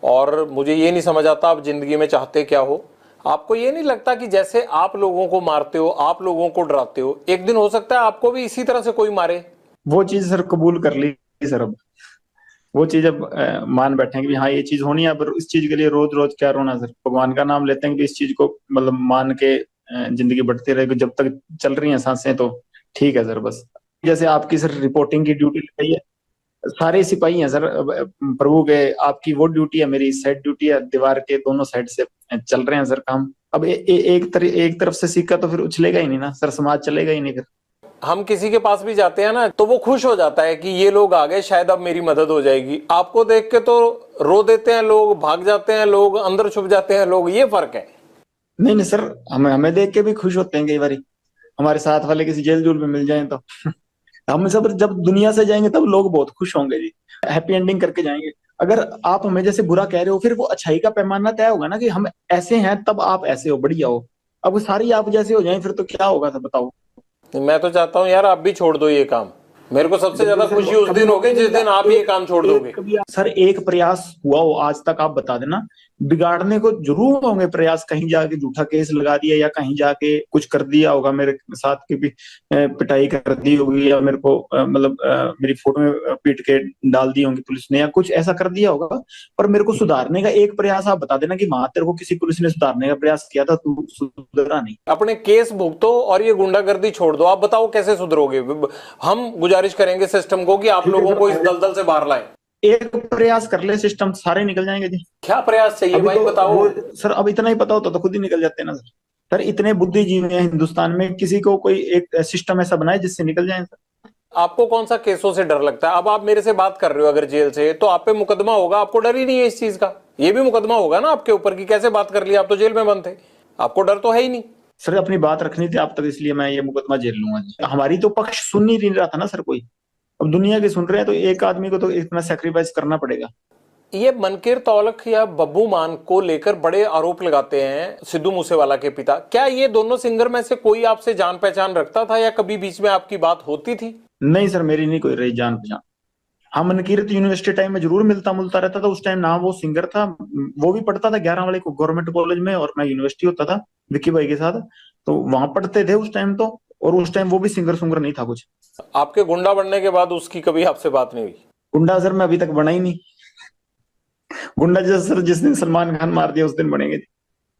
और मुझे ये नहीं समझ आता आप जिंदगी में चाहते क्या हो। आपको ये नहीं लगता कि जैसे आप लोगों को मारते हो, आप लोगों को डराते हो, एक दिन हो सकता है आपको भी इसी तरह से कोई मारे? वो चीज सर कबूल कर ली सर, अब वो चीज अब मान बैठे हैं कि हाँ ये चीज होनी है, पर इस चीज के लिए रोज रोज क्या रोना सर, भगवान का नाम लेते हैं कि इस चीज को मतलब मान के जिंदगी बढ़ती रहेगी, जब तक चल रही है सांसें तो ठीक है सर। बस जैसे आपकी सर रिपोर्टिंग की ड्यूटी लगाई है, सारे सिपाही हैं सर प्रभु के, आपकी वो ड्यूटी है, मेरी साइड ड्यूटी है, दीवार के दोनों साइड से चल रहे हैं सर काम। अब एक तरफ से सिक्का तो फिर उछलेगा ही नहीं ना सर, समाज चलेगा ही नहीं फिर। हम किसी के पास भी जाते हैं ना तो वो खुश हो जाता है कि ये लोग आ गए, शायद अब मेरी मदद हो जाएगी। आपको देख के तो रो देते हैं लोग, भाग जाते हैं लोग, अंदर छुप जाते हैं लोग, ये फर्क है। नहीं नहीं सर, हमें देख के भी खुश होते हैं कई बार, हमारे साथ वाले किसी जेल जूल में मिल जाए तो। हम सब जब दुनिया से जाएंगे तब लोग बहुत खुश होंगे जी, हैप्पी एंडिंग करके जाएंगे। अगर आप हमें जैसे बुरा कह रहे हो फिर वो अच्छाई का पैमाना तय होगा ना कि हम ऐसे हैं तब आप ऐसे हो, बढ़िया हो। अब सारी आप जैसे हो जाएं फिर तो क्या होगा सर बताओ। मैं तो चाहता हूं यार आप भी छोड़ दो ये काम। मेरे को सबसे ज्यादा खुशी उस दिन होगी जिस दिन आप ये काम छोड़ दोगे। सर एक प्रयास हुआ हो आज तक आप बता देना, बिगाड़ने को जरूर होंगे प्रयास, कहीं जाके झूठा केस लगा दिया या कहीं जाके कुछ कर दिया होगा, मेरे साथ की भी पिटाई कर दी होगी, या मेरे को मतलब मेरी फोटो में पीट के डाल दी होंगी पुलिस ने, या कुछ ऐसा कर दिया होगा। पर मेरे को सुधारने का एक प्रयास आप बता देना कि वहां तेरे को किसी पुलिस ने सुधारने का प्रयास किया था, तू सुधरा नहीं। अपने केस भुगतो और ये गुंडागर्दी छोड़ दो। आप बताओ कैसे सुधरोगे? हम गुजारिश करेंगे सिस्टम को कि आप लोगों को इस दलदल से बाहर लाए। एक प्रयास कर ले, सिस्टम सारे निकल जाएंगे जी। क्या प्रयास चाहिए भाई बताओ सर अब इतना ही पता होता तो खुद ही निकल जाते ना सर। सर इतने बुद्धिजीवी हैं हिंदुस्तान में, किसी को कोई एक सिस्टम ऐसा बनाए जिससे निकल जाए सर। आपको कौन सा केसों से डर लगता है? अब आप मेरे से बात कर रहे हो अगर जेल से, तो आप पे मुकदमा होगा, आपको डर ही नहीं है इस चीज का। ये भी मुकदमा होगा ना आपके ऊपर कि कैसे बात कर लिया, आप तो जेल में बंद थे, आपको डर तो है ही नहीं। सर अपनी बात रखनी थी आप तक, इसलिए मैं ये मुकदमा झेल लूंगा। हमारी तो पक्ष सुन ही नहीं रहा था ना सर कोई, अब दुनिया के सुन रहे हैं तो एक आदमी को तो इतना सेक्रीफाइस करना पड़ेगा। ये मनकीर तौलख या बब्बू मान को लेकर बड़े आरोप लगाते हैं सिद्धू मूसेवाला के पिता। क्या ये दोनों सिंगर में से कोई आपसे जान पहचान रखता था या कभी बीच में आपकी बात होती थी? नहीं सर मेरी नहीं कोई रही जान पहचान। हाँ, मनकीरत यूनिवर्सिटी टाइम में जरूर मिलता मुलता रहता था। उस टाइम ना वो सिंगर था, वो भी पढ़ता था 11 वाले को गवर्नमेंट कॉलेज में, और मैं यूनिवर्सिटी होता था विक्की भाई के साथ, तो वहां पढ़ते थे उस टाइम तो। और उस टाइम वो भी सिंगर सुंगर नहीं था कुछ। आपके गुंडा बनने के बाद उसकी कभी आपसे बात नहीं हुई? गुंडा सर मैं अभी तक बना ही नहीं। गुंडा जैसे सर जिस दिन सलमान खान मार दिया उस दिन बनेंगे।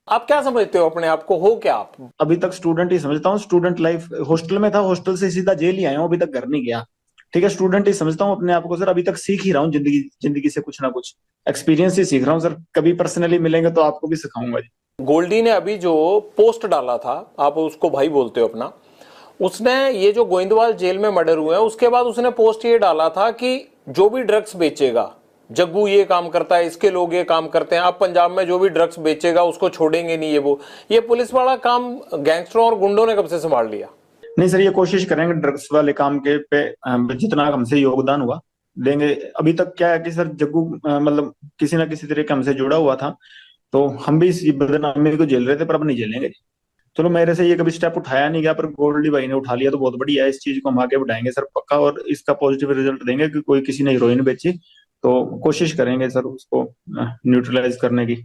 आप क्या समझते हो अपने आप को, हो क्या आप? अभी तक स्टूडेंट ही समझता हूँ। स्टूडेंट लाइफ, हॉस्टल में था, हॉस्टल से सीधा जेल ही आया हूँ, अभी तक घर नहीं गया। ठीक है, स्टूडेंट ही समझता हूँ अपने आप को सर। अभी तक सीख ही रहा हूँ जिंदगी जिंदगी से कुछ ना कुछ एक्सपीरियंस ही सीख रहा हूँ सर। कभी पर्सनली मिलेंगे तो आपको भी सिखाऊंगा जी। गोल्डी ने अभी जो पोस्ट डाला था, आप उसको भाई बोलते हो अपना, उसने ये जो गोइंदवाल जेल में मर्डर हुए हैं उसके बाद उसने पोस्ट ये डाला था कि जो भी ड्रग्स बेचेगा, जग्गू ये काम करता है, इसके लोग ये काम करते हैं, अब पंजाब में जो भी ड्रग्स बेचेगा उसको छोड़ेंगे नहीं। ये पुलिस वाला काम गैंगस्टरों और गुंडों ने कब से संभाल लिया? नहीं सर, ये कोशिश करेंगे ड्रग्स वाले काम के पे जितना हमसे योगदान हुआ देंगे। अभी तक क्या है कि सर जग्गू मतलब किसी ना किसी तरीके हमसे जुड़ा हुआ था, तो हम भी इस बदनामी को झेल रहे थे, पर अब नहीं झेलेंगे। चलो, मेरे से ये कभी स्टेप उठाया नहीं गया, पर गोल्डी भाई ने उठा लिया तो बहुत बढ़िया है। इस चीज को हम आगे बढ़ाएंगे सर पक्का, और इसका पॉजिटिव रिजल्ट देंगे कि कोई किसी ने हीरोइन बेची तो कोशिश करेंगे सर उसको न्यूट्रलाइज करने की।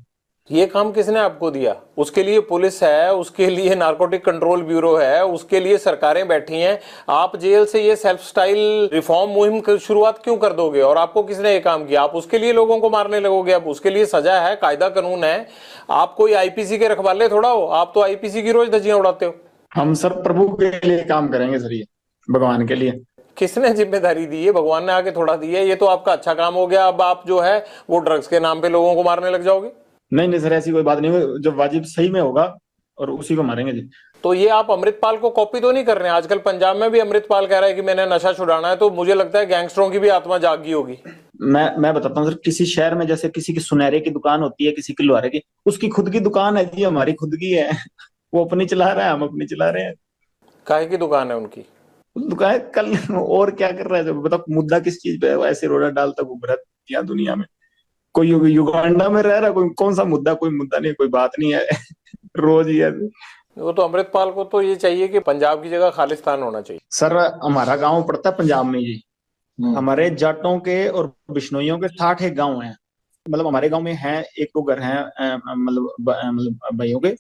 ये काम किसने आपको दिया? उसके लिए पुलिस है, उसके लिए नारकोटिक कंट्रोल ब्यूरो है, उसके लिए सरकारें बैठी हैं। आप जेल से ये सेल्फ स्टाइल रिफॉर्म मुहिम की शुरुआत क्यों कर दोगे? और आपको किसने ये काम किया? आप उसके लिए लोगों को मारने लगोगे? अब उसके लिए सजा है, कायदा कानून है। आप कोई आईपीसी के रखवाले थोड़ा हो, आप तो आईपीसी की रोज धज्जियां उड़ाते हो। हम सर प्रभु के लिए काम करेंगे सर, ये भगवान के लिए। किसने जिम्मेदारी दी है? भगवान ने आके थोड़ा दी है। ये तो आपका अच्छा काम हो गया। अब आप जो है वो ड्रग्स के नाम पे लोगों को मारने लग जाओगे। नहीं नहीं सर, ऐसी कोई बात नहीं हुई। जब वाजिब सही में होगा और उसी को मारेंगे जी। तो ये आप अमृतपाल को कॉपी तो नहीं कर रहे हैं? आजकल पंजाब में भी अमृतपाल कह रहा है कि मैंने नशा छुड़ाना है, तो मुझे लगता है गैंगस्टरों की भी आत्मा जाग गई होगी। मैं बताता हूँ सर, किसी शहर में जैसे किसी की सुनहरे की दुकान होती है, किसी की लोहारे की, उसकी खुद की दुकान है जी, हमारी खुद की है। वो अपनी चला रहा है, हम अपनी चला रहे हैं। काहे की दुकान है उनकी? दुकान कल और क्या कर रहा है बताओ, मुद्दा किस चीज पे है? वो ऐसे रोड़ा डालता घूम रहा है यहाँ दुनिया में। कोई युगांडा में रह रहा, कोई कौन सा मुद्दा? कोई मुद्दा नहीं, कोई बात नहीं है। रोज ही है। वो तो अमृतपाल को तो ये चाहिए कि पंजाब की जगह खालिस्तान होना चाहिए। सर हमारा गांव पड़ता है पंजाब में जी। हमारे जाटों के और बिश्नोइयों के 60 एक गांव हैं। मतलब हमारे गांव में है एक दो घर हैं मतलब भाइयों के,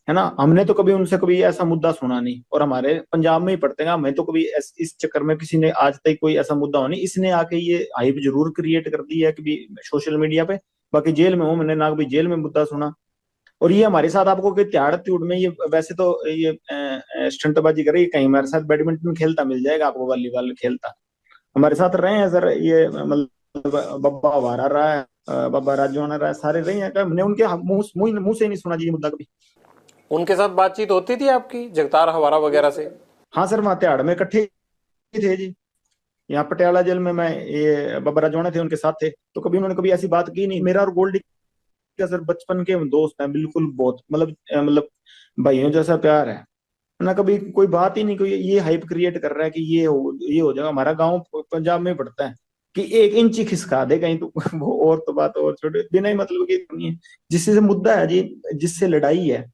है ना। हमने तो कभी उनसे कभी ऐसा मुद्दा सुना नहीं, और हमारे पंजाब में ही पड़ते हैं। हमें तो कभी इस चक्कर में किसी ने आज तक कोई ऐसा मुद्दा हो नहीं। इसने आके ये हाइप जरूर क्रिएट कर दी है कभी सोशल मीडिया पे। बाकी जेल में हूँ, मैंने ना कभी जेल में मुद्दा सुना। और ये हमारे साथ आपको कोई त्याड़ त्यूड़ में, ये वैसे तो ये स्टंटबाजी करे, कहीं हमारे साथ बैडमिंटन खेलता मिल जाएगा आपको, वॉलीबॉल खेलता हमारे साथ रहे हैं सर। ये मतलब बब्बा वारा रहा है, बाबा राजवाना रहा है, सारे रहे हैं। हमने उनके मुंह से नहीं सुना जी ये मुद्दा कभी। उनके साथ बातचीत होती थी आपकी, जगतार हवारा वगैरह से? हाँ सर, वहाँ तिहाड़ में इकट्ठे ही थे जी। यहाँ पटियाला जेल में मैं, ये बाबा राजवाना थे, उनके साथ थे, तो कभी उन्होंने कभी ऐसी बात की नहीं। मेरा और गोल्डी का सर बचपन के हम दोस्त हैं बिल्कुल, बहुत मतलब भाइयों जैसा प्यार है ना। कभी कोई बात ही नहीं, कोई ये हाइप क्रिएट कर रहा है कि ये हो जाएगा। हमारा गांव पंजाब में पड़ता है कि 1 इंच ही खिसका दे कहीं तो वो और तो बात और छोटे, बिना ही मतलब की नहीं है। जिससे मुद्दा है जी, जिससे लड़ाई है,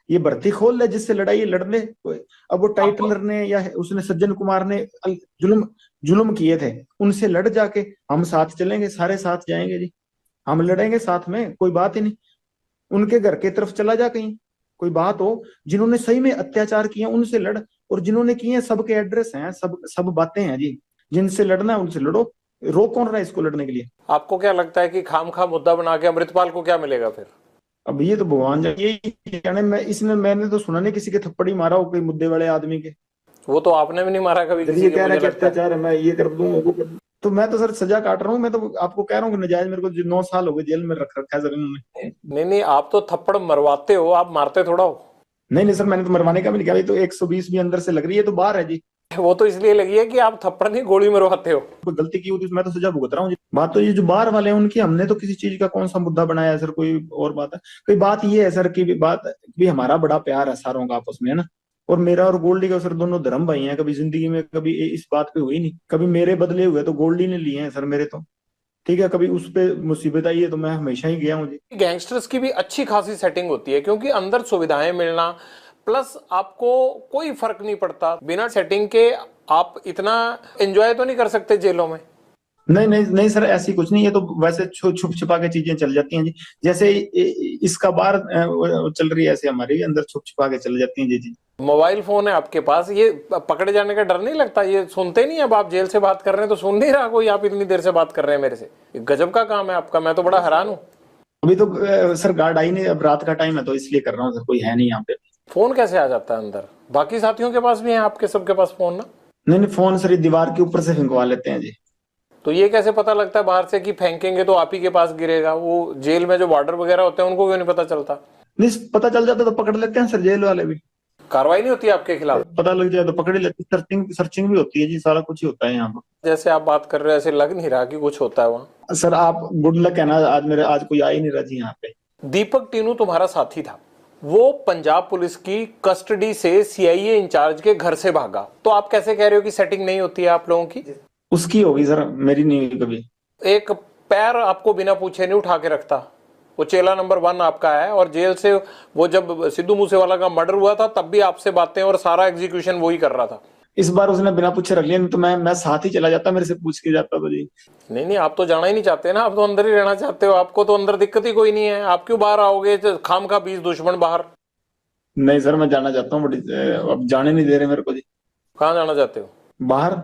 ये भर्ती खोल ले, जिससे लड़ाई है लड़ ले कोई। अब वो टाइटलर ने या उसने सज्जन कुमार ने जुल्म जुल्म किए थे, उनसे लड़ जाके हम साथ चलेंगे, सारे साथ जाएंगे जी। हम लड़ेंगे साथ में, कोई बात ही नहीं। उनके घर की तरफ चला जा कहीं, कोई बात हो, जिन्होंने सही में अत्याचार किए उनसे लड़। और जिन्होंने किए सबके एड्रेस हैं, सब बातें हैं जी। जिनसे लड़ना है उनसे लड़ो, रोक कौन रहा है इसको लड़ने के लिए? आपको क्या लगता है कि खाम खा मुद्दा बना के अमृतपाल को क्या मिलेगा फिर? अब ये तो भगवान जाने, ये जाने। मैंने तो सुना नहीं किसी के थप्पड़ ही मारा हो कोई मुद्दे वाले आदमी के। वो तो आपने भी नहीं मारा कभी किसी ये के, कह रहा है मुझे कि लगता है। अत्याचार है, मैं ये कर दूं वो कर दूं। तो मैं तो सर सजा काट रहा हूँ। मैं तो आपको कह रहा हूँ कि नजायज मेरे को 9 साल हो गए जेल में रख रखा है सर इन्होंने। नहीं नहीं, आप तो थप्पड़ मरवाते हो, आप मारते थोड़ा हो। नहीं नहीं सर, मैंने तो मरवाने का भी नहीं कहा। ये तो 120 भी अंदर से लग रही है, तो बाहर है जी। वो तो इसलिए लगी है कि आप थप्पड़ नहीं गोली मरवाते हो। कोई गलती की होती मैं तो सजा भुगत रहा हूँ जी। बात तो ये जो बाहर वाले हैं उनकी, हमने तो किसी चीज का कौन सा मुद्दा बनाया है सर? कोई और बात है? कोई बात ये है सर की बात भी, हमारा बड़ा प्यार है सारों का आपस में, है ना। और मेरा और गोल्डी का सर दोनों धर्म भाई हैं। कभी जिंदगी में कभी इस बात पे हुई नहीं। कभी मेरे बदले हुए तो गोल्डी ने लिए हैं सर मेरे तो। ठीक है, कभी उस पे मुसीबत आई है तो मैं हमेशा ही गया हूँ जी। गैंगस्टर्स की भी अच्छी खासी सेटिंग होती है, क्योंकि अंदर सुविधाएं मिलना, प्लस आपको कोई फर्क नहीं पड़ता बिना सेटिंग के। आप इतना एंजॉय तो नहीं कर सकते जेलों में? नहीं नहीं नहीं सर, ऐसी कुछ नहीं, ये तो वैसे छुप छुपा के चीजें चल जाती हैं जी। जैसे इसका बार चल रही है, ऐसे हमारे अंदर छुप छुपा के चल जाती हैं जी जी। मोबाइल फोन है आपके पास, ये पकड़े जाने का डर नहीं लगता? ये सुनते नहीं? अब आप जेल से बात कर रहे हैं तो सुन नहीं रहा कोई, आप इतनी देर से बात कर रहे हैं मेरे से, ये गजब का काम है आपका, मैं तो बड़ा हैरान हूँ। अभी तो सर गार्ड आई नहीं, अब रात का टाइम है तो इसलिए कर रहा हूँ सर, कोई है नहीं यहाँ पे। फोन कैसे आ जाता है अंदर? बाकी साथियों के पास भी है आपके सबके पास फोन ना? नहीं नहीं, फोन सर ये दीवार के ऊपर से फेंकवा लेते हैं जी। तो ये कैसे पता लगता है बाहर से कि फेंकेंगे तो आप ही के पास गिरेगा? वो जेल में जो वार्डर वगैरह होते हैं उनको क्यों नहीं पता चलता? नहीं, पता चल जाता तो पकड़ लेते हैं सर, जेल वाले भी। कार्रवाई नहीं होती आपके खिलाफ? पता लग जाए तो पकड़ ही लेते, सर्चिंग सर्चिंग भी होती है जी, सारा कुछ ही होता है यहाँ पर। जैसे आप बात कर रहे हो ऐसे लग नहीं रहा कि कुछ होता है वहाँ। सर आप गुड लक है ना, आज कोई आ ही नहीं रहा जी यहाँ पे। दीपक टीनू तुम्हारा साथी था, वो पंजाब पुलिस की कस्टडी से सीआईए इंचार्ज के घर से भागा, तो आप कैसे कह रहे हो कि सेटिंग नहीं होती है आप लोगों की? उसकी होगी सर, मेरी नहीं हुई कभी। एक पैर आपको बिना पूछे नहीं उठा के रखता, वो चेला नंबर 1 आपका है। और जेल से वो जब सिद्धू मूसेवाला का मर्डर हुआ था तब भी आपसे बातें और सारा एग्जीक्यूशन वही कर रहा था। इस बार उसने बिना पूछे रख लिया, नहीं तो मैं साथ ही चला जाता, मेरे से पूछ के जाता तो जी। नहीं नहीं, आप तो जाना ही नहीं चाहते ना, आप तो अंदर ही रहना चाहते हो, आपको तो अंदर दिक्कत ही कोई नहीं है, आप क्यों बाहर आओगे? खाम का 20 दुश्मन बाहर। नहीं सर, मैं जाना चाहता हूँ बट अब जाने नहीं दे रहे मेरे को जी। कहाँ जाना चाहते हो? बाहर।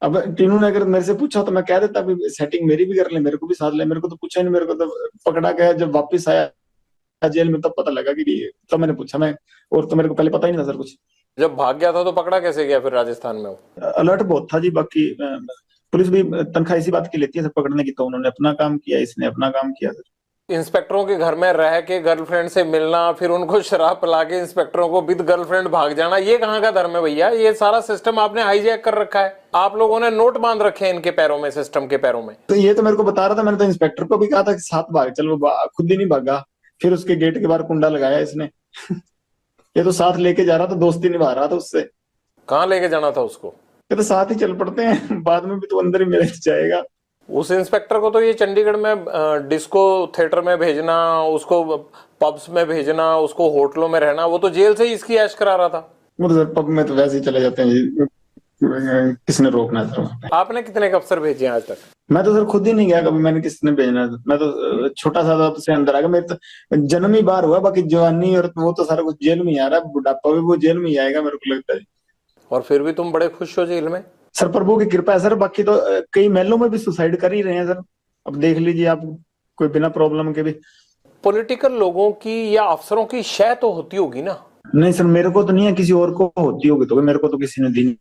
अब टीनू ने अगर मेरे से पूछा तो मैं कह देता भी सेटिंग मेरी भी कर ले, मेरे को भी साथ ले, मेरे को तो पूछा नहीं, मेरे को तो पकड़ा गया जब वापस आया जेल में तब पता लगा कि, तब मैंने पूछा मैं, और तो मेरे को पहले पता ही नहीं था सर कुछ। जब भाग गया था तो पकड़ा कैसे गया फिर राजस्थान में वो? अलर्ट बहुत था जी, बाकी पुलिस भी तनख्वाह इसी बात की लेती है सर पकड़ने की, तो उन्होंने अपना काम किया, इसने अपना काम किया सर। इंस्पेक्टरों के घर में रह के गर्लफ्रेंड से मिलना, फिर उनको शराब पिला के इंस्पेक्टरों को विद गर्लफ्रेंड भाग जाना, ये कहाँ का धर्म है भैया? ये सारा सिस्टम आपने हाईजैक कर रखा है, आप लोगों ने नोट बांध रखे हैं इनके पैरों में, सिस्टम के पैरों में। तो ये तो मेरे को बता रहा था, मैंने तो इंस्पेक्टर को भी कहा था कि साथ भाग चल, वो खुद ही नहीं भागा, फिर उसके गेट के बाहर कुंडा लगाया इसने। ये तो साथ लेके जा रहा था, दोस्ती निभा रहा था उससे। कहाँ लेके जाना था उसको? ये तो साथ ही चल पड़ते हैं, बाद में भी तो अंदर ही मिल जाएगा। उस इंस्पेक्टर को तो ये चंडीगढ़ में डिस्को थिएटर में भेजना, उसको पब्स में भेजना, उसको होटलों में रहना, वो तो जेल से ही इसकी ऐश करा रहा था। वो तो सर पब में तो वैसे ही चले जाते हैं जी, किसने रोकना है सर? आपने कितने अफसर भेजे हैं आज तक? मैं तो सर खुद ही नहीं गया कभी, मैंने किसने भेजना है? मैं तो छोटा सा था से अंदर आ गया, मेरे तो जन्म ही बाहर हुआ, बाकी जवानी और वो तो सारा कुछ जेल में ही आ रहा है, बुढ़ापा भी वो जेल में ही आएगा मेरे को लगता है। और फिर भी तुम बड़े खुश हो जेल में? सर प्रभु की कृपा है सर, बाकी तो कई महलों में भी सुसाइड कर ही रहे हैं सर, अब देख लीजिए आप, कोई बिना प्रॉब्लम के भी। पॉलिटिकल लोगों की या अफसरों की शय तो होती होगी ना? नहीं सर, मेरे को तो नहीं है, किसी और को होती होगी तो, मेरे को तो किसी ने दी नहीं।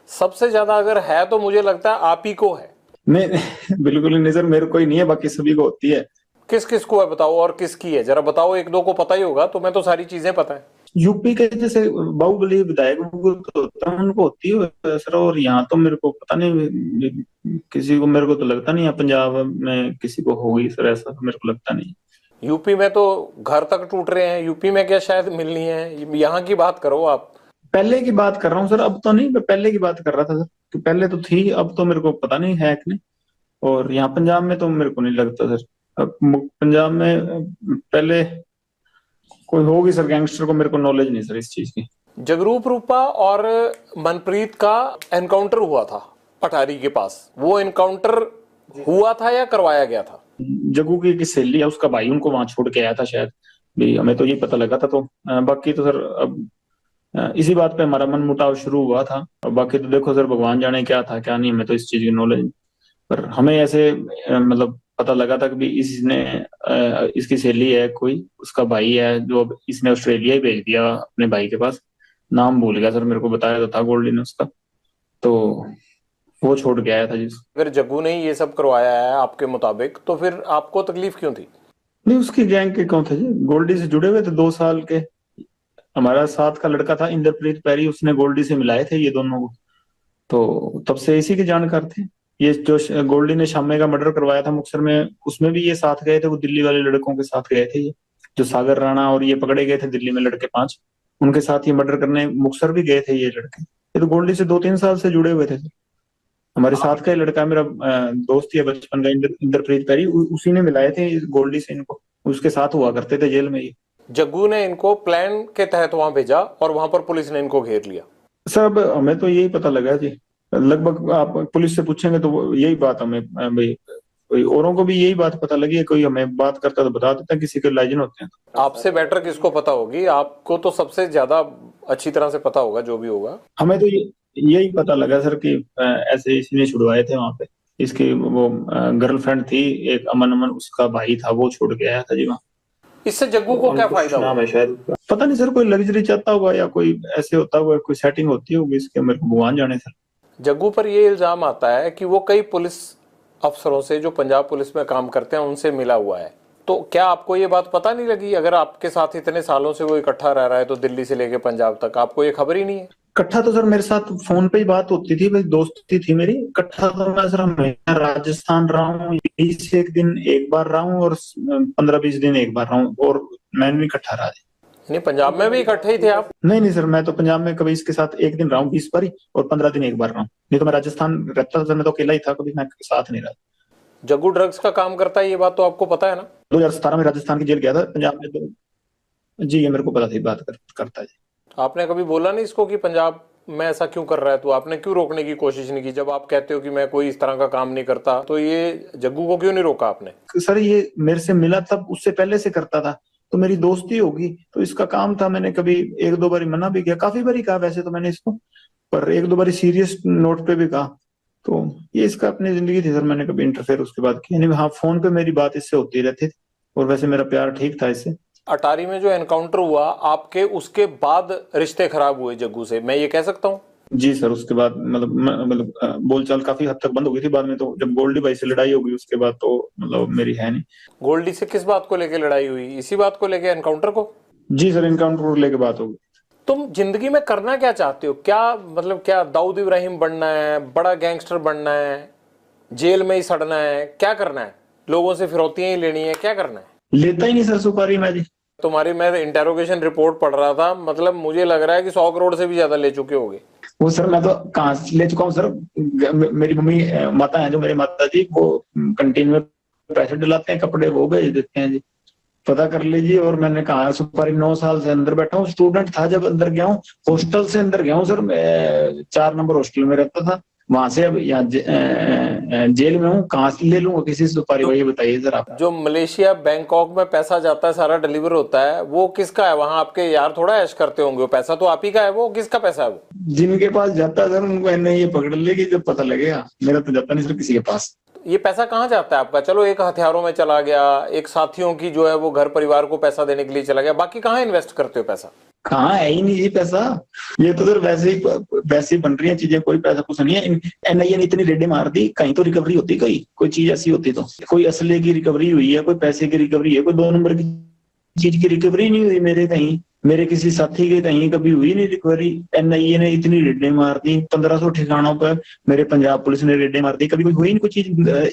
सबसे ज्यादा अगर है तो मुझे लगता है आप ही को है। नहीं बिल्कुल नहीं सर, मेरे को ही नहीं है, बाकी सभी को होती है। किस किस को है बताओ, और किसकी है जरा बताओ, एक दो को पता ही होगा, तो मैं तो सारी चीजें पता है। यूपी के जैसे बाहुबली विधायक तो होता है, उनको होती है सर, और यहाँ तो मेरे को पता नहीं किसी को, मेरे को तो लगता नहीं है पंजाब में किसी को होगी सर, ऐसा तो मेरे को लगता नहीं। यूपी में तो घर तक टूट रहे हैं, यूपी में क्या शायद मिलनी है? यहाँ की बात करो आप। पहले की बात कर रहा हूँ सर, अब तो नहीं, मैं पहले की बात कर रहा था सर, कि पहले तो थी, अब तो मेरे को पता नहीं है कि नहीं। और यहाँ पंजाब में तो मेरे को नहीं लगता सर, अब पंजाब में पहले कोई होगी सर गैंगस्टर को, मेरे को नॉलेज नहीं सर इस चीज की। जगरूप रूपा और मनप्रीत का एनकाउंटर हुआ था अटारी के पास, वो एनकाउंटर हुआ था या करवाया गया था? जग्गू की सहेली है, उसका भाई उनको वहां छोड़ के आया था शायद भी, हमें तो ये पता लगा था। तो बाकी तो सर अब इसी बात पे हमारा मन मुटाव शुरू हुआ था, और बाकी तो देखो सर भगवान जाने क्या था क्या नहीं, हमें तो इस चीज की नॉलेज। पर हमें ऐसे मतलब पता लगा था कि भी इसने इसकी सहेली है कोई, उसका भाई है, जो अब इसने ऑस्ट्रेलिया ही भेज दिया अपने भाई के पास, नाम भूल गया सर, मेरे को बताया तो था गोल्डी ने उसका, तो वो छोड़ के आया था जी। अगर जग्गू ने ये सब करवाया है आपके मुताबिक, तो फिर आपको तकलीफ क्यों थी? नहीं, उसकी गैंग के कौन थे जी, गोल्डी से जुड़े हुए थे 2 साल के। हमारा साथ का लड़का था इंद्रप्रीत पैरी, उसने गोल्डी से मिलाए थे ये दोनों को, तो तब से इसी के जानकार थे। ये जो गोल्डी ने शामे का मर्डर करवाया था मुक्तसर में, उसमें भी ये साथ गए थे, वो दिल्ली वाले लड़कों के साथ गए थे, ये जो सागर राणा और ये पकड़े गए थे दिल्ली में लड़के 5, उनके साथ ये मर्डर करने मुक्तसर भी गए थे ये लड़के। ये तो गोल्डी से 2-3 साल से जुड़े हुए थे। हमारे साथ का ये लड़का मेरा दोस्त ही है बचपन का, इंद्रप्रीत पैरी, उसी ने मिलाए थे गोल्डी से इनको, उसके साथ हुआ करते थे जेल में ये। जग्गू ने इनको प्लान के तहत वहां भेजा और वहां पर पुलिस ने इनको घेर लिया? सर अब हमें तो यही पता लगा जी, लगभग आप पुलिस से पूछेंगे तो यही बात हमें भाई, कोई औरों को भी यही बात पता लगी है, कोई हमें बात करता तो बता देता, किसी के लाइजन होते हैं। आपसे बेटर किसको पता होगी? आपको तो सबसे ज्यादा अच्छी तरह से पता होगा जो भी होगा। हमें तो यही पता लगा सर कि ऐसे इसने छुड़वाए थे वहां पे। इसकी वो गर्लफ्रेंड थी एक, अमन अमन उसका भाई था, वो छोड़ के आया था जी वहाँ। इससे जग्गू को क्या फायदा नाम हुआ? है शायद उसका, पता नहीं सर, कोई लग्जरी चाहता होगा या कोई ऐसे होता होगा, कोई सेटिंग होती होगी इसके, मेरे को भगवान जाने सर। जग्गू पर ये इल्जाम आता है कि वो कई पुलिस अफसरों से जो पंजाब पुलिस में काम करते हैं उनसे मिला हुआ है। तो क्या आपको ये बात पता नहीं लगी? अगर आपके साथ इतने सालों से वो इकट्ठा रह रहा है तो दिल्ली से लेके पंजाब तक, आपको ये खबर ही नहीं है? इकट्ठा तो सर मेरे साथ फोन पे ही बात होती थी, भाई दोस्ती थी मेरी। इकट्ठा तो मैं सर हमेशा राजस्थान रहा हूँ, यही से एक दिन एक बार रहा हूँ, और 15-20 दिन एक बार रहा हूँ, और मैंने भी इकट्ठा रहा। नहीं, पंजाब में भी इकट्ठे ही थे आप? नहीं नहीं सर, मैं तो पंजाब में कभी इसके साथ एक दिन रहा हूँ 20 बार ही, और 15 दिन एक बार रहा हूँ। नहीं तो मैं राजस्थान रहता था, मैं तो अकेला ही था, कभी मैं साथ नहीं रहा। जग्गू ड्रग्स का काम करता है, ये बात तो आपको पता है ना? 2017 में राजस्थान की जेल गया था, पंजाब में तो जी ये मेरे को पता थी, बात करता है जी। आपने कभी बोला नहीं इसको कि पंजाब में ऐसा क्यों कर रहा है? तो आपने क्यों रोकने की कोशिश नहीं की? जब आप कहते हो कि मैं कोई इस तरह का काम नहीं करता, तो ये जग्गू को क्यों नहीं रोका आपने? सर ये मेरे से मिला तब, उससे पहले से करता था, तो मेरी दोस्ती होगी, तो इसका काम था। मैंने कभी 1-2 बार मना भी किया, काफी बार कहा वैसे तो मैंने इसको, पर 1-2 बार सीरियस नोट पे भी कहा। तो ये इसका अपनी जिंदगी थी सर, मैंने कभी इंटरफेयर उसके बाद किया नहीं। हाँ, फोन पे मेरी बात इससे होती रहती थी, और वैसे मेरा प्यार ठीक था इससे। अटारी में जो एनकाउंटर हुआ आपके, उसके बाद रिश्ते खराब हुए जग्गू से, मैं ये कह सकता हूँ? जी सर, उसके बाद मतलब बोलचाल काफी हद तक बंद हो गई थी। बाद में तो जब गोल्डी भाई से लड़ाई हो गई उसके बाद तो मतलब मेरी है नहीं। गोल्डी से किस बात को लेके लड़ाई हुई? इसी बात को लेके, एनकाउंटर को? जी सर, इनकाउंटर को लेके बात हो गई। तुम जिंदगी में करना क्या चाहते हो? क्या मतलब, क्या दाऊद इब्राहिम बनना है, बड़ा गैंगस्टर बनना है, जेल में ही सड़ना है, क्या करना है? लोगों से फिरौतियां ही लेनी है, क्या करना है? लेता ही नहीं सर सुपारी मैं जी। तुम्हारी मैं इंटेरोगेशन रिपोर्ट पढ़ रहा था, मतलब मुझे लग रहा है कि 100 करोड़ से भी ज्यादा ले चुके होगे। वो सर मैं तो कहाँ से ले चुका हूँ सर। मेरी मम्मी माता है जो, मेरी माता जी, वो कंटेनर में पैसे डलाते हैं, कपड़े वो भेज देते हैं जी, पता कर लीजिए। और मैंने कहा सुपारी 9 साल से अंदर बैठा हूँ, स्टूडेंट था जब अंदर गया हूँ, हॉस्टल से अंदर गया हूँ सर, मैं 4 नंबर हॉस्टल में रहता था, वहां से अब यहाँ जेल में हूँ, कहाँ से ले लूंगा किसी से सुपारी? वही बताइए सर आप। जो मलेशिया बैंकॉक में पैसा जाता है, सारा डिलीवर होता है, वो किसका है? वहां आपके यार थोड़ा ऐश करते होंगे, वो पैसा तो आप ही का है। वो किसका पैसा है? वो जिनके पास जाता है सर उनको ये पकड़ लेगी जब पता लगेगा। मेरा तो जाता नहीं सर किसी के पास। ये पैसा कहाँ जाता है आपका? चलो, एक हथियारों में चला गया, एक साथियों की जो है वो घर परिवार को पैसा देने के लिए चला गया, बाकी कहाँ इन्वेस्ट करते हो पैसा? कहाँ है ही नहीं जी पैसा। ये तो सर वैसे ही बन रही है चीजें, कोई पैसा कुछ नहीं है। एनआईए ने इतनी रेडें मार दी, कहीं तो रिकवरी होती, कोई चीज ऐसी होती तो, कोई असले की रिकवरी हुई है, कोई पैसे की रिकवरी है, कोई 2 नंबर की चीज की रिकवरी नहीं हुई मेरे कहीं, मेरे किसी साथी के कहीं कभी हुई नहीं रिकवरी। एनआईए ने इतनी रेडें मार दी, 1500 ठिकानों पर मेरे पंजाब पुलिस ने रेडें मार दी, कभी कोई हुई नहीं कोई चीज,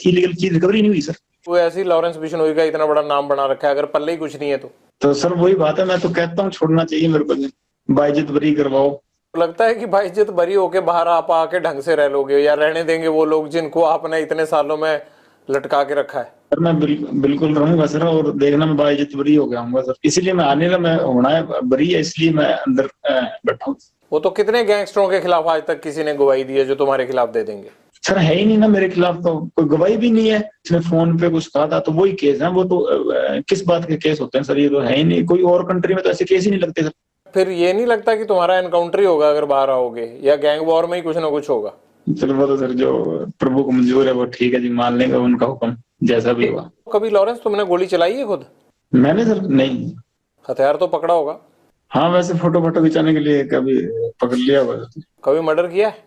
इलीगल चीज रिकवरी नहीं हुई सर। वो ऐसी लॉरेंस बिश्नोई का इतना बड़ा नाम बना रखा है, अगर पल्ले ही कुछ नहीं है तो सर वही बात है, मैं तो कहता हूँ छोड़ना चाहिए मेरे को, बाइज्जत बरी करवाओ। लगता है कि भाई इज्जत बरी होके बाहर आप आके ढंग से रह लोगे, या रहने देंगे वो लोग जिनको आपने इतने सालों में लटका के रखा है? सर मैं बिल्कुल रहूंगा सर, और देखना मैं बाइज्जत बरी हो गया हूँ सर, इसीलिए मैं आने मैं होना है बरी है, इसलिए मैं अंदर बैठा हूँ। वो तो कितने गैंगस्टरों के खिलाफ आज तक किसी ने गवाही दी है जो तुम्हारे खिलाफ दे देंगे? सर है ही नहीं ना मेरे खिलाफ, तो कोई गवाही भी नहीं है। इसने फोन पे कुछ कहा था तो वही केस है, वो तो किस बात के केस होते हैं सर? ये तो है ही नहीं, कोई और कंट्री में तो ऐसे केस ही नहीं लगते सर। फिर ये नहीं लगता कि तुम्हारा एनकाउंटर ही होगा अगर बाहर आओगे, या गैंग वॉर में ही कुछ ना कुछ होगा? चलो वो तो सर जो प्रभु को मंजूर है वो ठीक है जी, मान लेंगे उनका हुक्म जैसा भी होगा। कभी लॉरेंस तुमने गोली चलाई है खुद? मैंने सर नहीं। हथियार तो पकड़ा होगा? हाँ वैसे फोटो खिंचाने के लिए कभी पकड़ लिया हुआ। कभी मर्डर किया है?